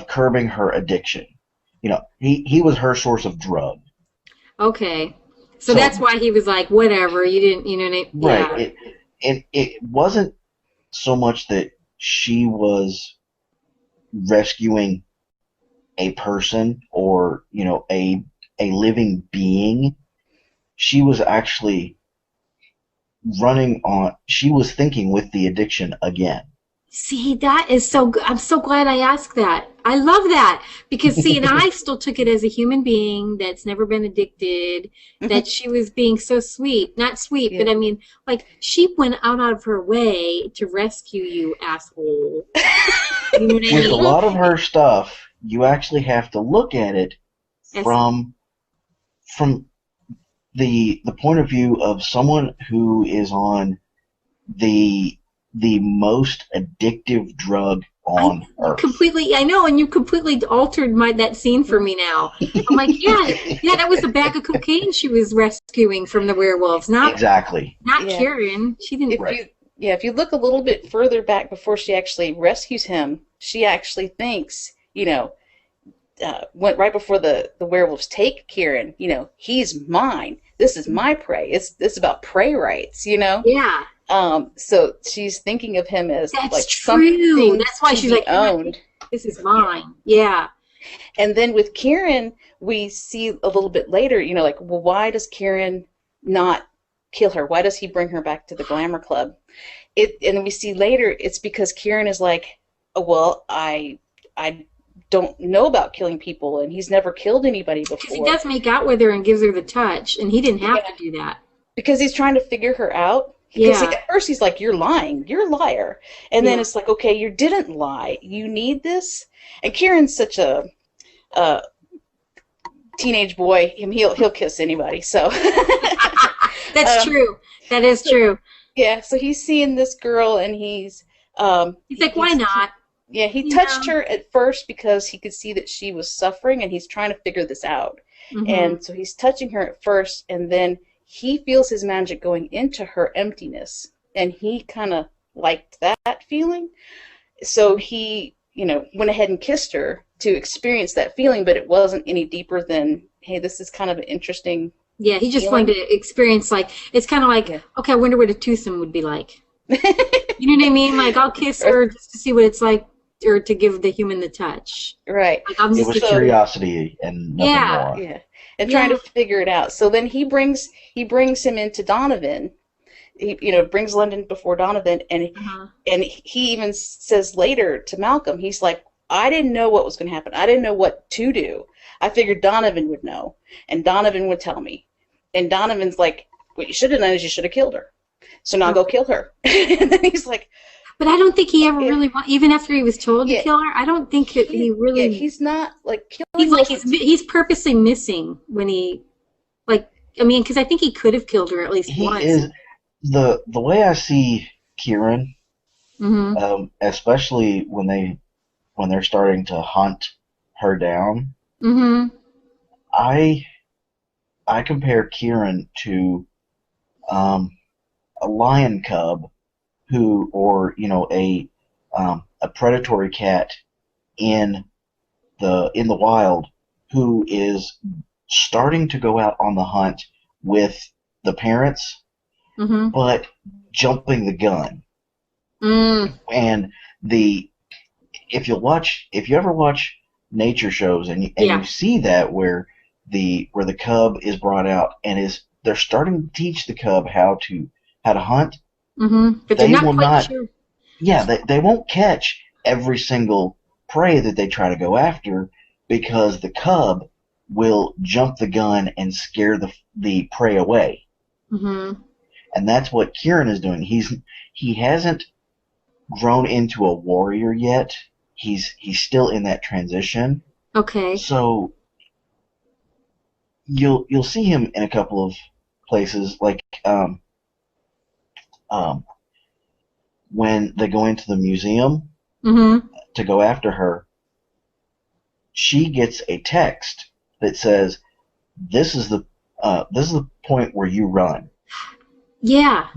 curbing her addiction. He was her source of drug. Okay. So that's why he was like, whatever, you didn't, Right. It wasn't so much that she was rescuing a person or, a living being. she was actually running on. She was thinking with the addiction again. See, that is so good. I'm so glad I asked that. I love that because, see, and I still took it as a human being that's never been addicted, that she was being so sweet. Not sweet, Yeah. but I mean, like, she went out of her way to rescue you, asshole. You know what I With a mean? lot of her stuff, you actually have to look at it from the point of view of someone who is on the most addictive drug on earth. I know, and you completely altered that scene for me now. I'm like, yeah, that was a bag of cocaine she was rescuing from the werewolves, not Exactly. not Yeah. Karen. She didn't. If you look a little bit further back before she actually rescues him, she actually thinks, went right before the werewolves take Kieran, he's mine. This is my prey. It's about prey rights, Yeah, So she's thinking of him as that's like true. something That's why to she's be like, owned. this is mine. Yeah. And then with Kieran, we see a little bit later, like, well, why does Kieran not kill her? Why does he bring her back to the glamour club? And then we see later it's because Kieran is like, oh, well, I don't know about killing people, and he's never killed anybody before. Because he does make out with her and gives her the touch, and he didn't have to do that. Because he's trying to figure her out. Because at first he's like, you're lying. You're a liar. And then it's like, okay, you didn't lie. You need this. And Kieran's such a teenage boy. He'll kiss anybody. So that's true. That is true. Yeah. So he's seeing this girl, and he's like, why not? Yeah, he touched her at first because he could see that she was suffering, and he's trying to figure this out. Mm-hmm. And so he's touching her at first, and then he feels his magic going into her emptiness, and he kind of liked that feeling. So he, went ahead and kissed her to experience that feeling, but it wasn't any deeper than, hey, this is kind of an interesting Yeah, he just wanted to experience, like, it's kind of like, okay, I wonder what a twosome would be like. You know what I mean? Like, I'll kiss her just to see what it's like, or to give the human the touch. Right. Like, it was curiosity and nothing more. Yeah. And trying to figure it out. So then he brings him into Donovan. He, brings London before Donovan, and he even says later to Malcolm, he's like, I didn't know what was going to happen. I didn't know what to do. I figured Donovan would know, and Donovan would tell me. And Donovan's like, what you should have done is you should have killed her. So now go kill her. And then he's like, but I don't think he ever really even after he was told to kill her, I don't think he really. Yeah, he's not like killing. He's purposely missing when he, like, I mean, because I think he could have killed her at least once. Is the way I see Kieran, especially when they're starting to hunt her down. Mm-hmm. I compare Kieran to a lion cub or a predatory cat in the wild who is starting to go out on the hunt with the parents, but jumping the gun. And if you ever watch nature shows and you see that where the cub is brought out and they're starting to teach the cub how to hunt. But they're not quite sure. Yeah, they won't catch every single prey that they try to go after because the cub will jump the gun and scare the prey away. And that's what Kieran is doing. He hasn't grown into a warrior yet. He's still in that transition. Okay. So you'll see him in a couple of places, like when they go into the museum to go after her. She gets a text that says, "This is the point where you run." Yeah.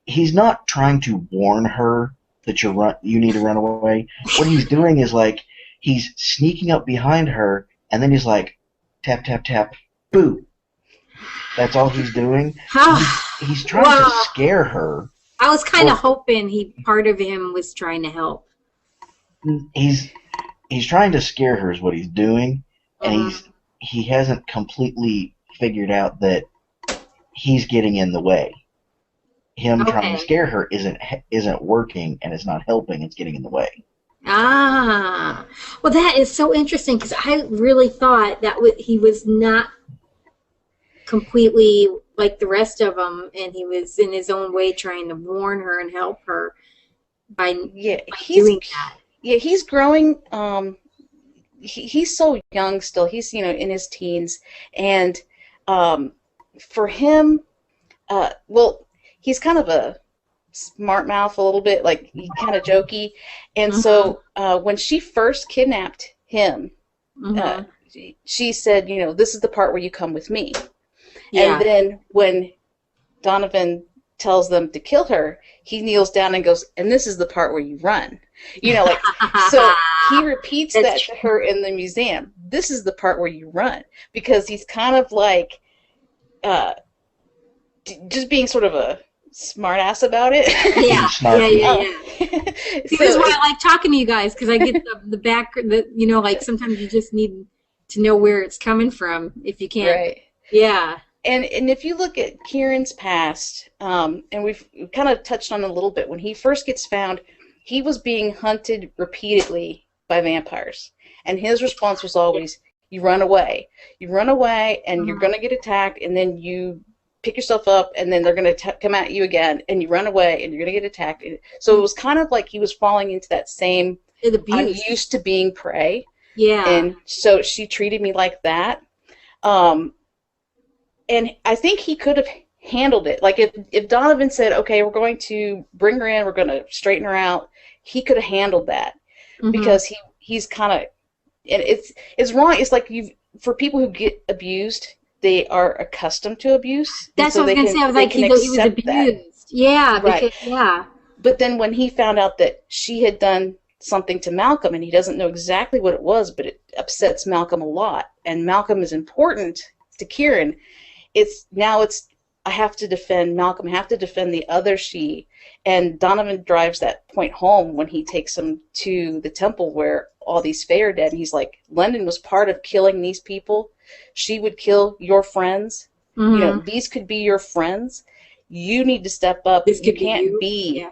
He's not trying to warn her that you need to run away. What he's doing is like he's sneaking up behind her, and then he's like, tap tap tap, boo. That's all he's doing. He's trying to scare her. I was kind of hoping part of him was trying to help. He's trying to scare her is what he's doing, and he hasn't completely figured out that he's getting in the way. Him trying to scare her isn't working, and it's not helping. It's getting in the way. Ah, well, that is so interesting because I really thought that he was not completely like the rest of them, and he was in his own way trying to warn her and help her by doing that. Yeah, he's growing. He's so young still. He's in his teens, and for him, well, he's kind of a smart mouth a little bit, like he kind of jokey, and so when she first kidnapped him, she said, this is the part where you come with me. Yeah. And then when Donovan tells them to kill her, he kneels down and goes, and this is the part where you run. So he repeats that to her in the museum. This is the part where you run, because he's kind of like just being sort of a smart ass about it. Yeah. That's why I like talking to you guys, because I get the back, like sometimes you just need to know where it's coming from if you can't. Right. Yeah. And if you look at Kieran's past, and we've kind of touched on it a little bit, when he first gets found, he was being hunted repeatedly by vampires. And his response was always, you run away. You run away, and you're going to get attacked, and then you pick yourself up, and then they're going to come at you again, and you run away, and you're going to get attacked. So it was kind of like he was falling into that same, I'm used to being prey. Yeah. And so she treated me like that. And I think he could have handled it. Like if Donovan said, okay, we're going to bring her in, we're going to straighten her out, he could have handled that. Because he's kind of, and it's wrong. It's like for people who get abused, they are accustomed to abuse. That's what I was going to say. I was like, he was abused. That. Yeah. Because, yeah. But then when he found out that she had done something to Malcolm, and he doesn't know exactly what it was, but it upsets Malcolm a lot, and Malcolm is important to Kieran, I have to defend Malcolm, I have to defend the other she. And Donovan drives that point home when he takes him to the temple where all these Fae are dead. And he's like, London was part of killing these people. She would kill your friends. These could be your friends. You need to step up. You can't be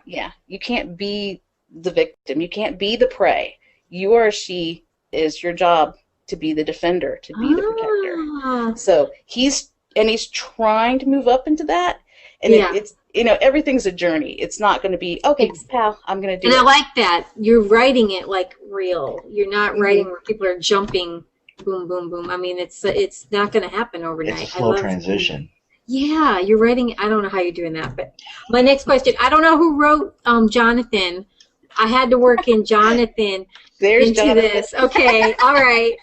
the victim. You can't be the prey. You are she. Is your job to be the defender, to be the protector. So he's trying to move up into that. And it's everything's a journey. It's not going to be, okay, pal, I'm going to do it. And I like that. You're writing it like real. You're not writing where people are jumping, boom, boom, boom. I mean, it's not going to happen overnight. It's a slow transition. Yeah, you're writing. I don't know how you're doing that. But my next question, I don't know who wrote Jonathan. I had to work in Jonathan into Jonathan. This. Okay, all right.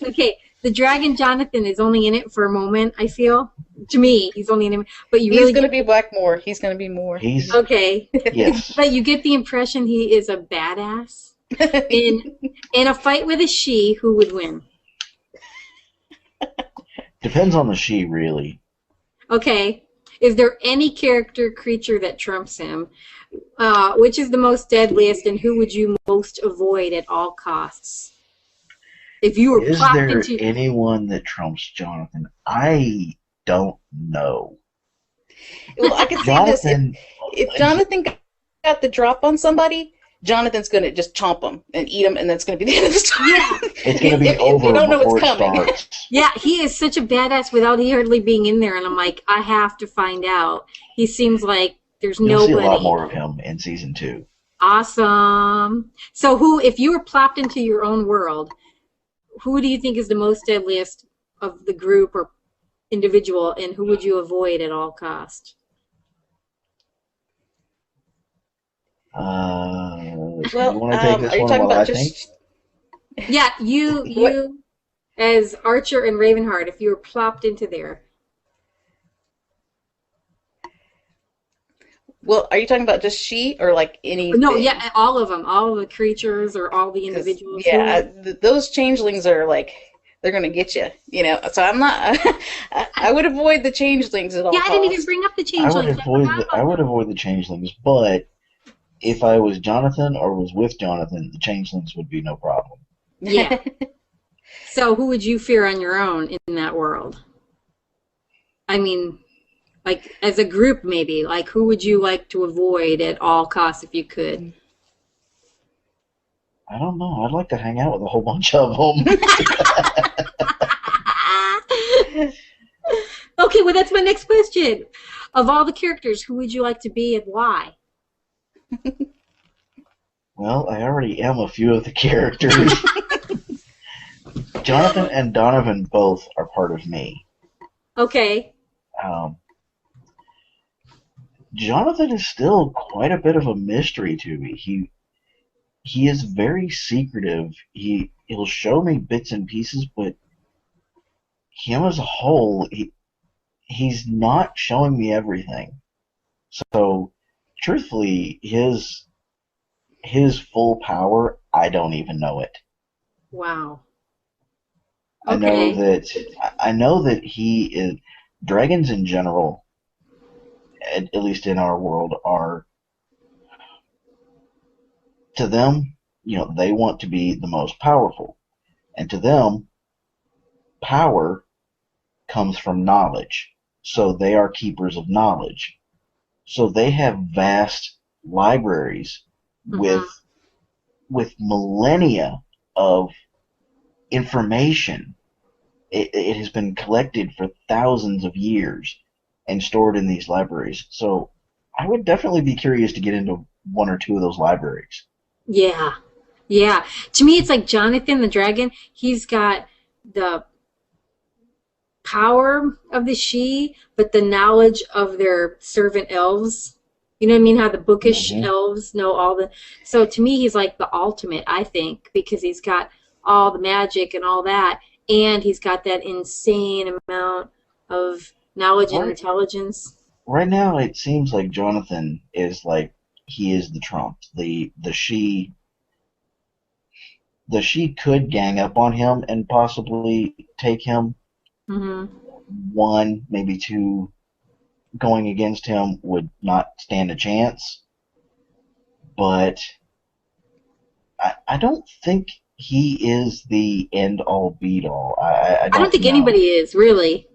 Okay. The dragon Jonathan is only in it for a moment, I feel. To me, he's only in it. But he's going to be Blackmore. He's going to be more. Okay. Yes. But you get the impression he is a badass. In a fight with a she, who would win? Depends on the she, really. Okay. Is there any creature that trumps him? Which is the most deadliest, and who would you most avoid at all costs? If you were Is there anyone that trumps Jonathan? I don't know. Well, I can say this. If Jonathan got the drop on somebody, Jonathan's going to just chomp them and eat them, and that's going to be the end of the story. Yeah. It's going to be over before it starts. Yeah, he is such a badass without hardly being in there, and I'm like, I have to find out. He seems like there's nobody. You'll see a lot more of him in season 2. Awesome. So if you were plopped into your own world, who do you think is the most deadliest of the group or individual, and who would you avoid at all cost? You want to take this are you one talking while about I think? Yeah, you as Archer and Ravynheart, if you were plopped into there. Well, are you talking about just she or like anything? No, yeah, all of them, all of the creatures or all the individuals. Yeah, those changelings are like, they're going to get you, So I'm not, I would avoid the changelings at all costs. I didn't even bring up the changelings. I would avoid the changelings, but if I was Jonathan or was with Jonathan, the changelings would be no problem. Yeah. So who would you fear on your own in that world? I mean, like as a group, maybe. Like, who would you like to avoid at all costs if you could? I don't know. I'd like to hang out with a whole bunch of them. Okay, well, that's my next question. Of all the characters, who would you like to be and why? Well, I already am a few of the characters. Jonathan and Donovan both are part of me. Okay. Jonathan is still quite a bit of a mystery to me. He is very secretive. He'll show me bits and pieces, but him as a whole, he's not showing me everything. So, truthfully, his full power, I don't even know it. Wow. Okay. I know that he is. Dragons in general, at least in our world, are, to them, they want to be the most powerful, and to them, power comes from knowledge. So they are keepers of knowledge. So they have vast libraries with millennia of information. It has been collected for thousands of years and stored in these libraries. So I would definitely be curious to get into one or two of those libraries. Yeah. Yeah. To me, it's like Jonathan the dragon. He's got the power of the Sidhe, but the knowledge of their servant elves. You know what I mean? How the bookish elves know all the... So to me, he's like the ultimate, I think, because he's got all the magic and all that, and he's got that insane amount of knowledge and intelligence. Right now, it seems like Jonathan is like, he is the trump. The Sidhe could gang up on him and possibly take him. One, maybe two, going against him would not stand a chance. But I don't think he is the end-all, be-all. I don't think anybody is, really.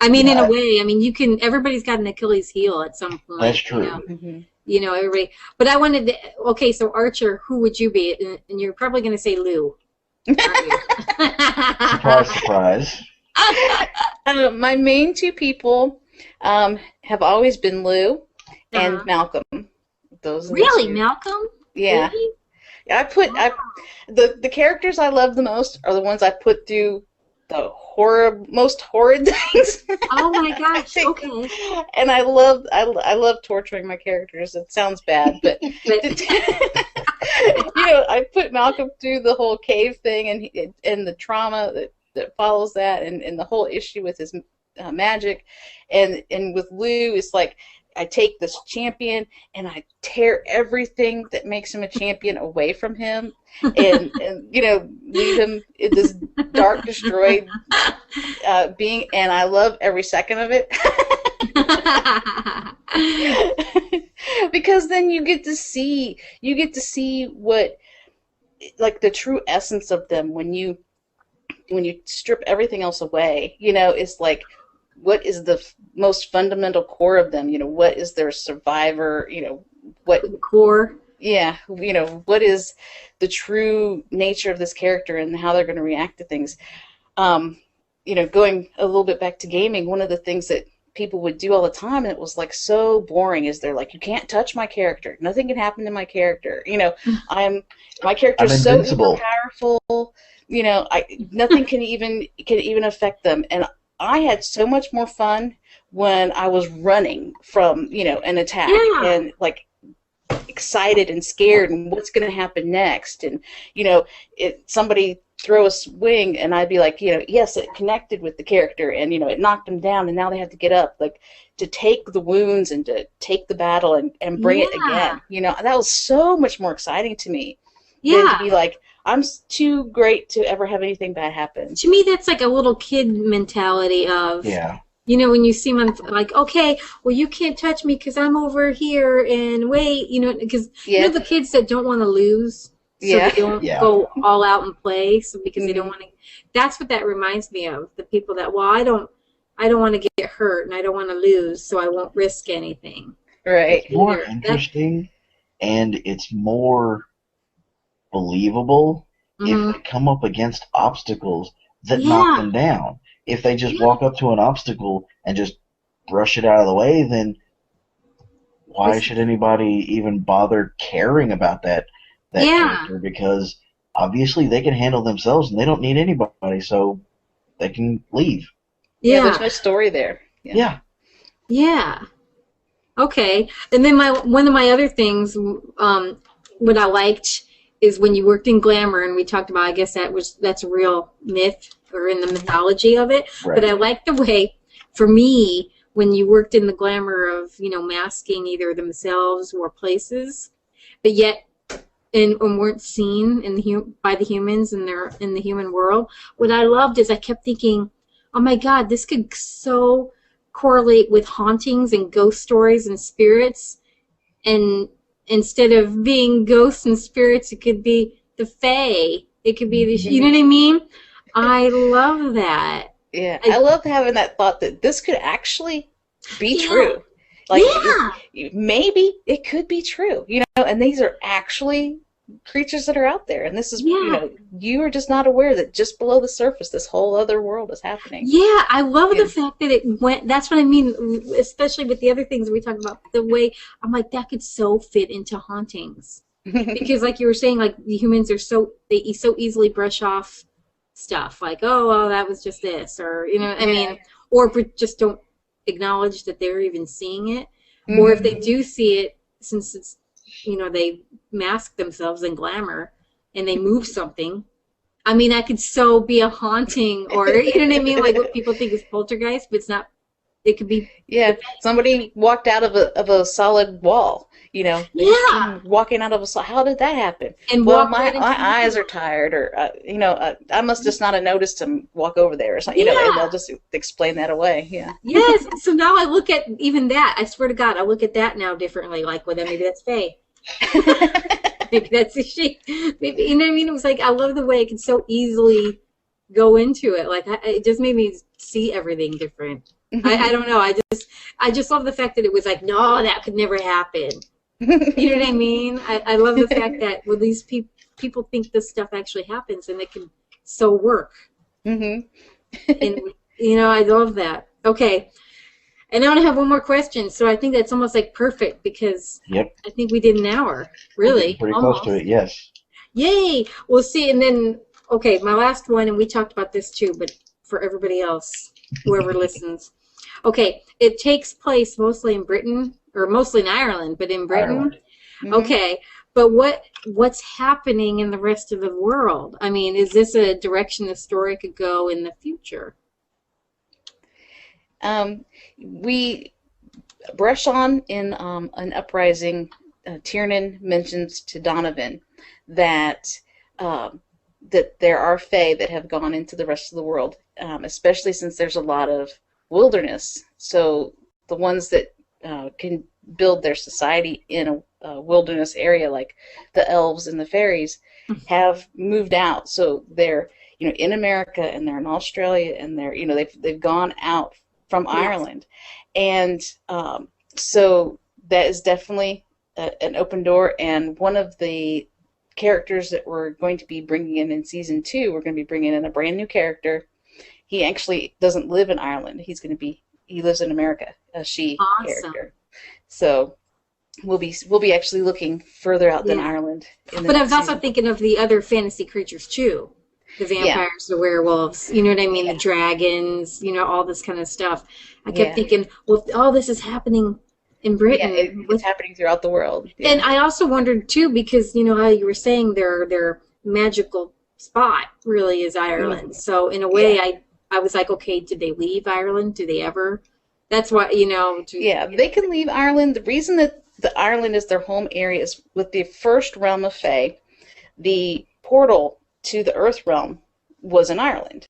I mean, in a way, I mean, everybody's got an Achilles heel at some point. That's true. You know, everybody. But I wanted to, okay, so Archer, who would you be? And you're probably going to say Lou. Surprise, surprise. My main two people have always been Lou and Malcolm. Those really, Malcolm? Yeah. Really? The characters I love the most are the ones I put through the most horrid things. Oh my gosh! Okay. And I love torturing my characters. It sounds bad, but I put Malcolm through the whole cave thing and the trauma that follows that, and the whole issue with his magic, and with Lou, it's like I take this champion and I tear everything that makes him a champion away from him, and leave him in this dark, destroyed being, and I love every second of it. Because then you get to see what, like, the true essence of them when you strip everything else away. It's like, what is the most fundamental core of them? What is their survivor? What the core? Yeah, what is the true nature of this character and how they're going to react to things? Going a little bit back to gaming, one of the things that people would do all the time, and it was like so boring, is they're like, you can't touch my character. Nothing can happen to my character. My character is so powerful. Nothing can even affect them. And I had so much more fun when I was running from, an attack, and like excited and scared and what's going to happen next. And, somebody throw a swing and I'd be like, yes, it connected with the character, and, it knocked them down, and now they have to get up, like, to take the wounds and to take the battle and bring it again. That was so much more exciting to me than to be like, I'm too great to ever have anything bad happen. To me, that's like a little kid mentality of, when you see them, like, okay, well, you can't touch me because I'm over here, and wait, because the kids that don't want to lose, so they don't go all out and play, so because they don't want to. That's what that reminds me of. The people that, well, I don't I don't want to get hurt and I don't want to lose, so I won't risk anything. Right. It's more interesting and it's more believable if they come up against obstacles that knock them down. If they just walk up to an obstacle and just brush it out of the way, then why should anybody even bother caring about that character? Because obviously they can handle themselves and they don't need anybody, so they can leave. Yeah, there's no story there. Yeah. Okay. And then one of my other things, what I liked is when you worked in glamour, and we talked about, I guess that's a real myth or in the mythology of it. Right. But I like the way, for me, when you worked in the glamour of, masking either themselves or places, but yet and weren't seen by the humans in the human world. What I loved is I kept thinking, oh my God, this could so correlate with hauntings and ghost stories and spirits, and instead of being ghosts and spirits, it could be the fae. It could be you know what I mean? I love that. Yeah, I love having that thought that this could actually be true. Like, maybe it could be true, and these are actually creatures that are out there, and this is, you are just not aware that just below the surface, this whole other world is happening. Yeah, I love the fact that it went, that's what I mean, especially with the other things we talk about, the way, I'm like, that could so fit into hauntings. Because like you were saying, like, the humans are they so easily brush off stuff, like, oh, well, that was just this, or, I mean, or just don't acknowledge that they're even seeing it. Or if they do see it, since it's, they mask themselves in glamour and they move something. I mean, that could so be a haunting, or, you know what I mean? Like what people think is poltergeist, but it's not. It could be. Yeah, somebody walked out of a solid wall, walking out of a solid. How did that happen? And well, my eyes are tired, or, I must just not have noticed him walk over there or something, and they'll just explain that away. Yeah. Yes. So now I look at even that. I swear to God, I look at that now differently. Like, well, then maybe that's Faye. Maybe that's a she. Maybe, you know what I mean? It was like, I love the way it can so easily go into it. Like, it just made me see everything different. I don't know. I just love the fact that it was like, no, that could never happen. You know what I mean? I love the fact that these people think this stuff actually happens, and it can so work. And I love that. Okay. And I want to have one more question, so I think that's almost like perfect, because I think we did an hour, really. Pretty close to it, yes. Yay! We'll see, and then, okay, my last one, and we talked about this too, but for everybody else, whoever listens. Okay, it takes place mostly in Britain, or mostly in Ireland, but in Britain. Okay, but what's happening in the rest of the world? I mean, is this a direction the story could go in the future? We brush on in an uprising. Tiernan mentions to Donovan that that there are fae that have gone into the rest of the world, especially since there's a lot of wilderness. So the ones that can build their society in a wilderness area, like the elves and the fairies, have moved out. So they're in America, and they're in Australia, and they're they've gone out from Ireland, and so that is definitely an open door. And one of the characters that we're going to be bringing in season 2, we're going to be bringing in a brand new character. He actually doesn't live in Ireland. He lives in America. A she character. So we'll be actually looking further out than Ireland. But I was also thinking of the other fantasy creatures too. The vampires, the werewolves, you know what I mean? The dragons, all this kind of stuff. I kept thinking, well, all this is happening in Britain. It's happening throughout the world. Yeah. And I also wondered too, because how you were saying their magical spot really is Ireland. So in a way, I was like, okay, did they leave Ireland? Do they ever? That's why, they can leave Ireland. The reason that the Ireland is their home area is with the first realm of Fae, the portal to the Earth realm was in Ireland.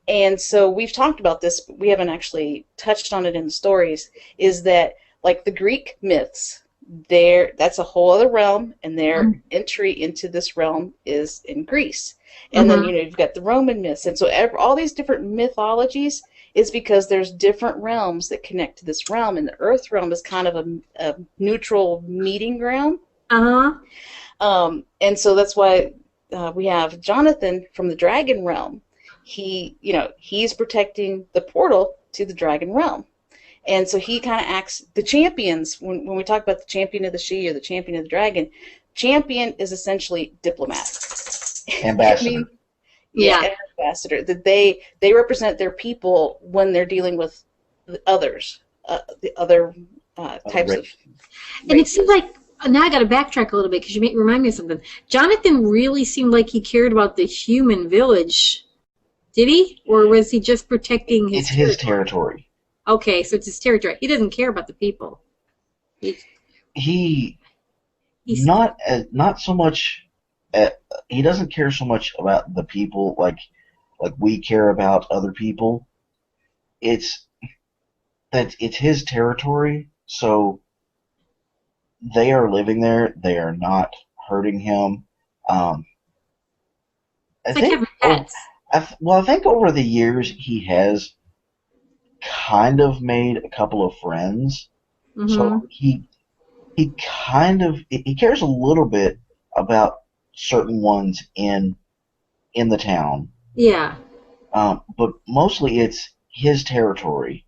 And so we've talked about this, but we haven't actually touched on it in the stories, is that, like, the Greek myths, that's a whole other realm, and their entry into this realm is in Greece. And then, you've got the Roman myths. And so all these different mythologies is because there's different realms that connect to this realm, and the Earth realm is kind of a neutral meeting ground. And so that's why we have Jonathan from the Dragon realm. He's protecting the portal to the Dragon realm. And so he kind of acts the champions. When we talk about the champion of the Sidhe or the champion of the Dragon, champion is essentially diplomat. Ambassador. Ambassador. That they represent their people when they're dealing with the others, the other types of. And it seems like now I got to backtrack a little bit because you remind me of something. Jonathan really seemed like he cared about the human village. Did he, or was he just protecting his? It's his territory. Okay, so it's his territory. He doesn't care about the people. He's not so much. He doesn't care so much about the people like we care about other people. It's his territory, so they are living there. They are not hurting him. I think over the years he has kind of made a couple of friends. Mm-hmm. So he cares a little bit about certain ones in the town. Yeah. But mostly it's his territory.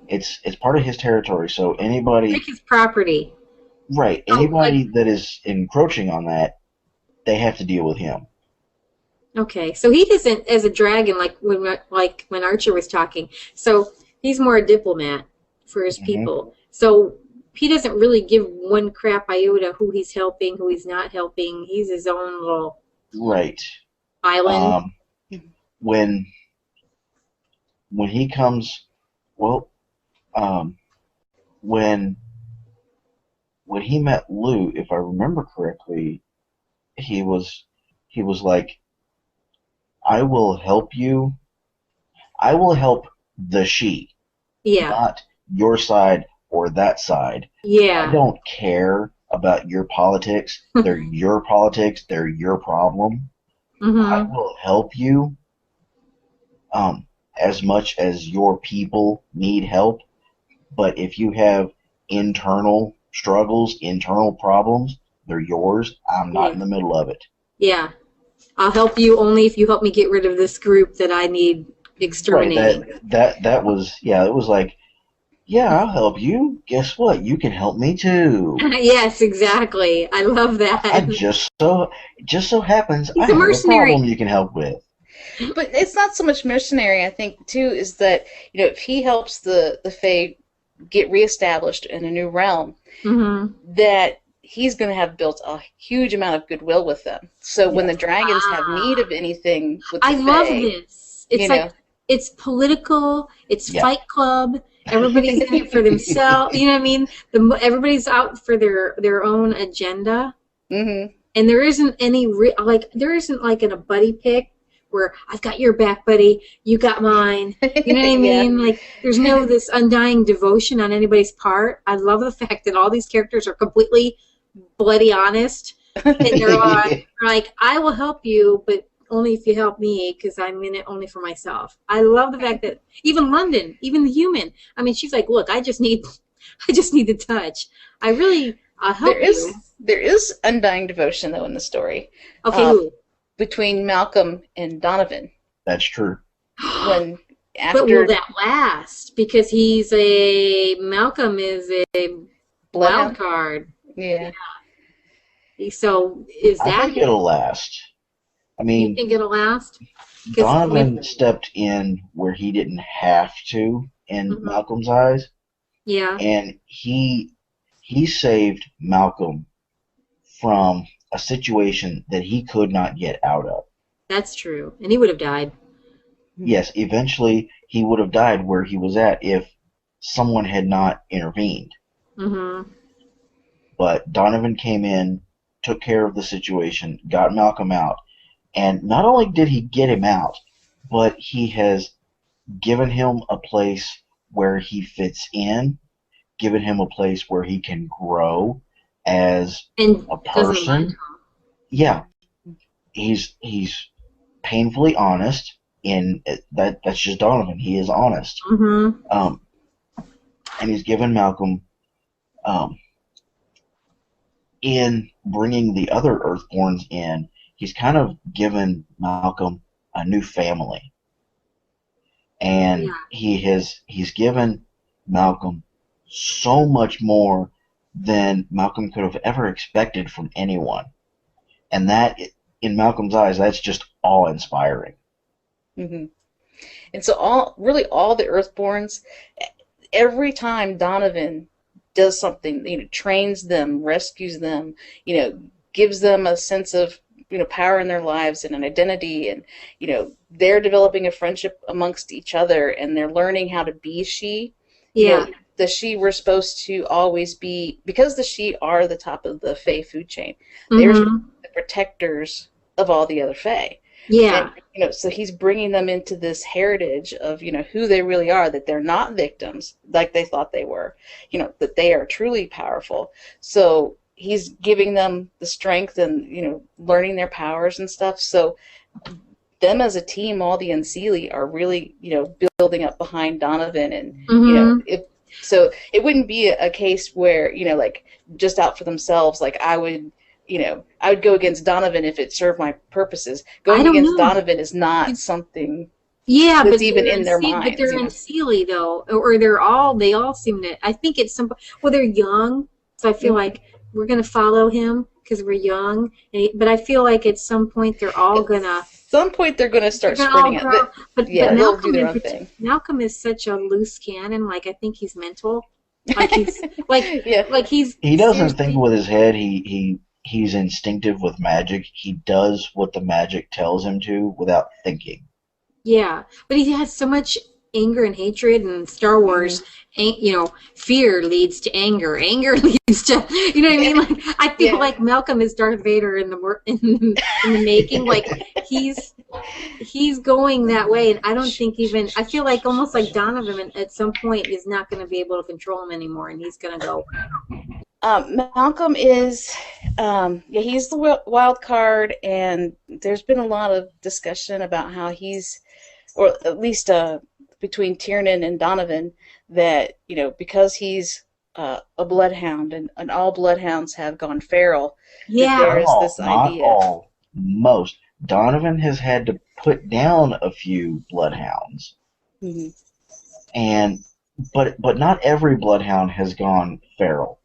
It's part of his territory. So anybody, like his property. Right. Anybody that is encroaching on that, they have to deal with him. Okay, so he doesn't, as a dragon, like when Archer was talking. So he's more a diplomat for his people. So he doesn't really give one crap iota who he's helping, who he's not helping. He's his own little island. When he comes, when he met Lou, if I remember correctly, he was like, I will help you. I will help the she. Yeah. Not your side or that side. Yeah. I don't care about your politics. They're your politics. They're your problem. Mm-hmm. I will help you as much as your people need help. But if you have internal struggles, internal problems, they're yours. I'm not in the middle of it. Yeah. I'll help you only if you help me get rid of this group that I need exterminating. Right, that was, it was like, I'll help you. Guess what? You can help me too. Yes, exactly. I love that. It just so happens He's I have a problem you can help with. But it's not so much mercenary, I think, too, is that, if he helps the Fae get reestablished in a new realm, that he's going to have built a huge amount of goodwill with them. So when the dragons have need of anything with the Fae, love this. It's it's political, it's Fight Club, everybody's in it for themselves, you know what I mean? Everybody's out for their own agenda. Mm-hmm. And there isn't any, there isn't like in a buddy pick where I've got your back, buddy, you got mine. You know what I mean? Like, there's no this undying devotion on anybody's part. I love the fact that all these characters are completely bloody honest. And they're like, I will help you, but only if you help me, because I'm in it only for myself. I love the fact that even London, even the human, I mean, she's like, look, I just need the touch. I'll help you. There is undying devotion, though, in the story. Okay, between Malcolm and Donovan. That's true. But will that last? Because Malcolm is a wild card. Yeah. So I think it'll last. I mean, you think it'll last? Donovan stepped in where he didn't have to in Malcolm's eyes. Yeah. And he saved Malcolm from a situation that he could not get out of. That's true. And he would have died. Yes, eventually he would have died where he was at if someone had not intervened. Mm-hmm. But Donovan came in, took care of the situation, got Malcolm out, and not only did he get him out, but he has given him a place where he fits in, given him a place where he can grow as a person. Yeah. He's painfully honest. in that's just Donovan. He is honest. Mm-hmm. And he's given Malcolm, in bringing the other Earthborns in, he's kind of given Malcolm a new family, and he's given Malcolm so much more than Malcolm could have ever expected from anyone, and that, in Malcolm's eyes, that's just awe-inspiring. Mm-hmm. And so all the Earthborns, every time Donovan does something, trains them, rescues them, gives them a sense of, power in their lives and an identity, and, they're developing a friendship amongst each other, and they're learning how to be Sidhe. Yeah. The Sidhe were supposed to always be, because the Sidhe are the top of the Fae food chain, they're the protectors of all the other Fae. Yeah. And, so he's bringing them into this heritage of, who they really are, that they're not victims like they thought they were, that they are truly powerful. So he's giving them the strength and, learning their powers and stuff. So them as a team, all the Unseelie, are really, building up behind Donovan. And, so it wouldn't be a case where, like, just out for themselves, like I would go against Donovan if it served my purposes. Going against Donovan is not something that's even in their minds. But they're Unseelie, though, or they all seem to, I think it's they're young, so I feel like we're going to follow him because we're young, but I feel like at some point they're all going to... some point they're going to start spreading it. But they'll do their own thing. Malcolm is such a loose cannon, like I think he's mental. Like he's, like he's... He doesn't think with his head, he's instinctive with magic. He does what the magic tells him to without thinking. Yeah, but he has so much anger and hatred, and Star Wars, fear leads to anger. Anger leads to, you know what I mean? Like, I feel like Malcolm is Darth Vader in the making. Like he's going that way, and I don't think I feel like almost like Donovan at some point is not going to be able to control him anymore, and he's going to go. Malcolm is, he's the wild card, and there's been a lot of discussion about how he's, or at least between Tiernan and Donovan, that, because he's a bloodhound, and all bloodhounds have gone feral. Yeah. There is this idea. Not all. Most. Donovan has had to put down a few bloodhounds. Mm-hmm. But not every bloodhound has gone feral.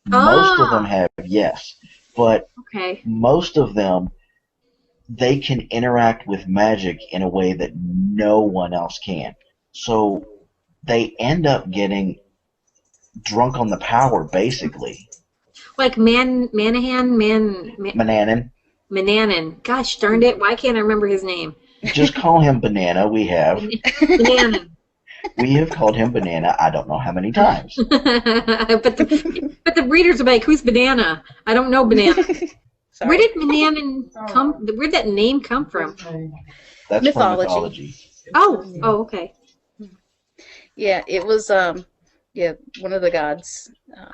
Most of them have, yes. But most of them, they can interact with magic in a way that no one else can. So they end up getting drunk on the power, basically. Like Manahan? Mananan. Gosh darn it, why can't I remember his name? Just call him Banana, we have. Banana. We have called him Banana I don't know how many times. but the readers are like, who's Banana? I don't know Banana. Where did Bananan come? Where did that name come from? That's mythology. Oh, okay. Yeah, it was one of the gods.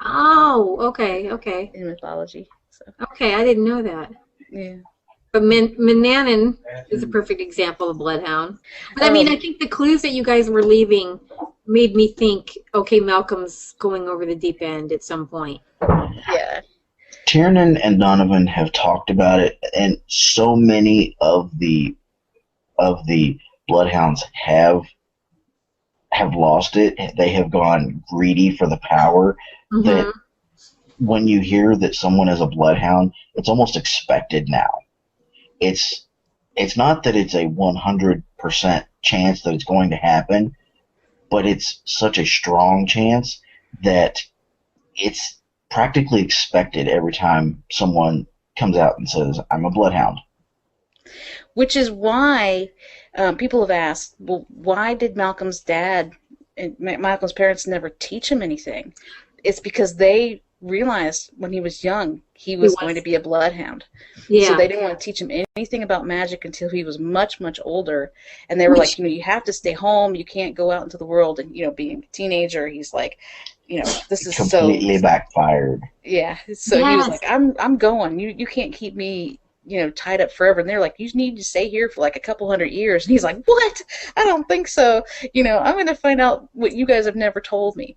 Okay. In mythology. So. Okay, I didn't know that. Yeah. But Mananan is a perfect example of bloodhound. But I mean, I think the clues that you guys were leaving made me think, okay, Malcolm's going over the deep end at some point. Yeah. Tiernan and Donovan have talked about it, and so many of the bloodhounds have lost it. They have gone greedy for the power. That when you hear that someone is a bloodhound, it's almost expected now. It's not that it's a 100% chance that it's going to happen, but it's such a strong chance that it's practically expected every time someone comes out and says, I'm a bloodhound. Which is why people have asked, well, why did Malcolm's dad and Malcolm's parents never teach him anything? It's because they realized when he was young he was going to be a bloodhound. Yeah. So they didn't want to teach him anything about magic until he was much, much older. And they were like, you have to stay home. You can't go out into the world. And, being a teenager, he's like, this is completely backfired. Yeah. So he was like, I'm going. You can't keep me tied up forever. And they're like, you need to stay here for like a couple hundred years. And he's like, what? I don't think so. I'm going to find out what you guys have never told me.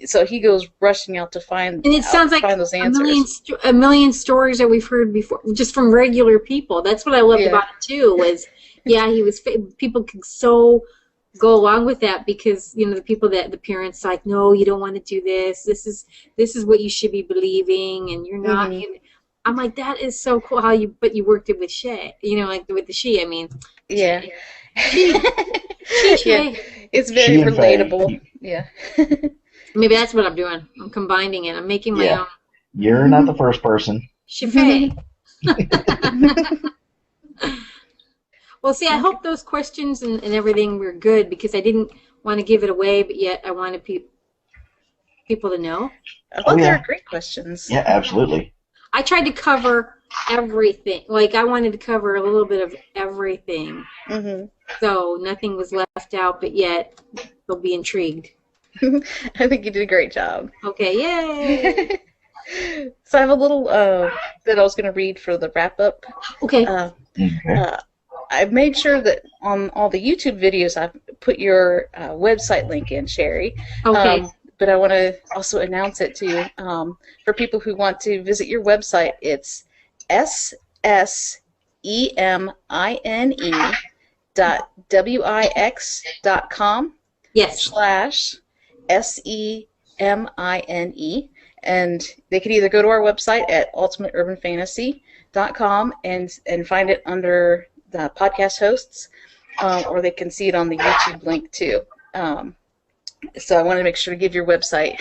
So he goes rushing out to find those answers. A million stories that we've heard before, just from regular people. That's what I loved about it too. People could so go along with that because the parents like, no, you don't want to do this. This is what you should be believing, and you're not. Mm-hmm. I'm like, that is so cool how you worked it with Shay, like with the she. I mean, yeah, she. Yeah. It's very relatable. Yeah. Maybe that's what I'm doing. I'm combining it. I'm making my own. You're not the first person. She. Well, see, I hope those questions and everything were good because I didn't want to give it away, but yet I wanted people to know. I thought they were great questions. Yeah, absolutely. I tried to cover everything. Like, I wanted to cover a little bit of everything. Mm-hmm. So nothing was left out, but yet they'll be intrigued. I think you did a great job. Okay, yay! So I have a little that I was going to read for the wrap-up. Okay. I've made sure that on all the YouTube videos I've put your website link in, Sherri. Okay. But I want to also announce it too. For people who want to visit your website, it's SSEMINE.wix.com. Yes. /SEMINE. And they could either go to our website at ultimateurbanfantasy.com and find it under the podcast hosts, or they can see it on the YouTube link too. So I wanted to make sure to give your website.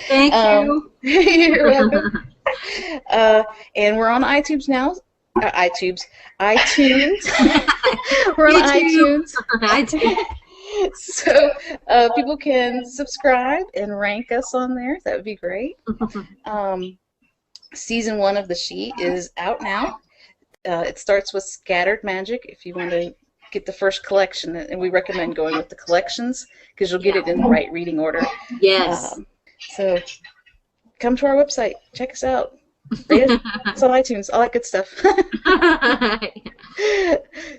Thank you. You're welcome. And we're on iTunes now. iTunes. We're on iTunes. So people can subscribe and rank us on there. That would be great. Season 1 of The She is out now. It starts with Scattered Magic if you want to get the first collection, and we recommend going with the collections because you'll get it in the right reading order. Yes. So come to our website, check us out. Rate us. It's on iTunes, all that good stuff.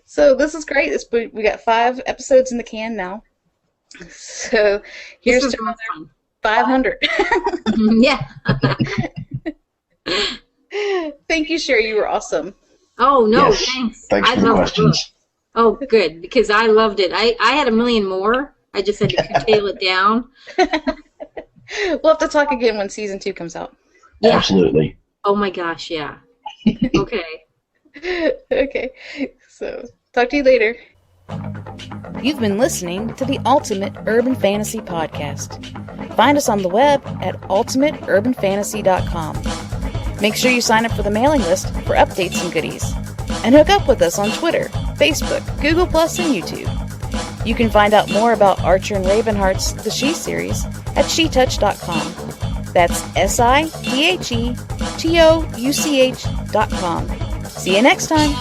So this is great. We got 5 episodes in the can now. So here's to another 500. Yeah. Thank you, Sherri. You were awesome. Oh, no, yes. Thanks. Thanks for the questions. Oh, good, because I loved it. I had a million more. I just had to curtail it down. We'll have to talk again when season 2 comes out. Yeah. Absolutely. Oh, my gosh, yeah. Okay. Okay. So, talk to you later. You've been listening to the Ultimate Urban Fantasy Podcast. Find us on the web at ultimateurbanfantasy.com. Make sure you sign up for the mailing list for updates and goodies. And hook up with us on Twitter, Facebook, Google+, and YouTube. You can find out more about Archer and Ravynheart's The She series at shetouch.com. That's SIDHETOUCH.com. See you next time.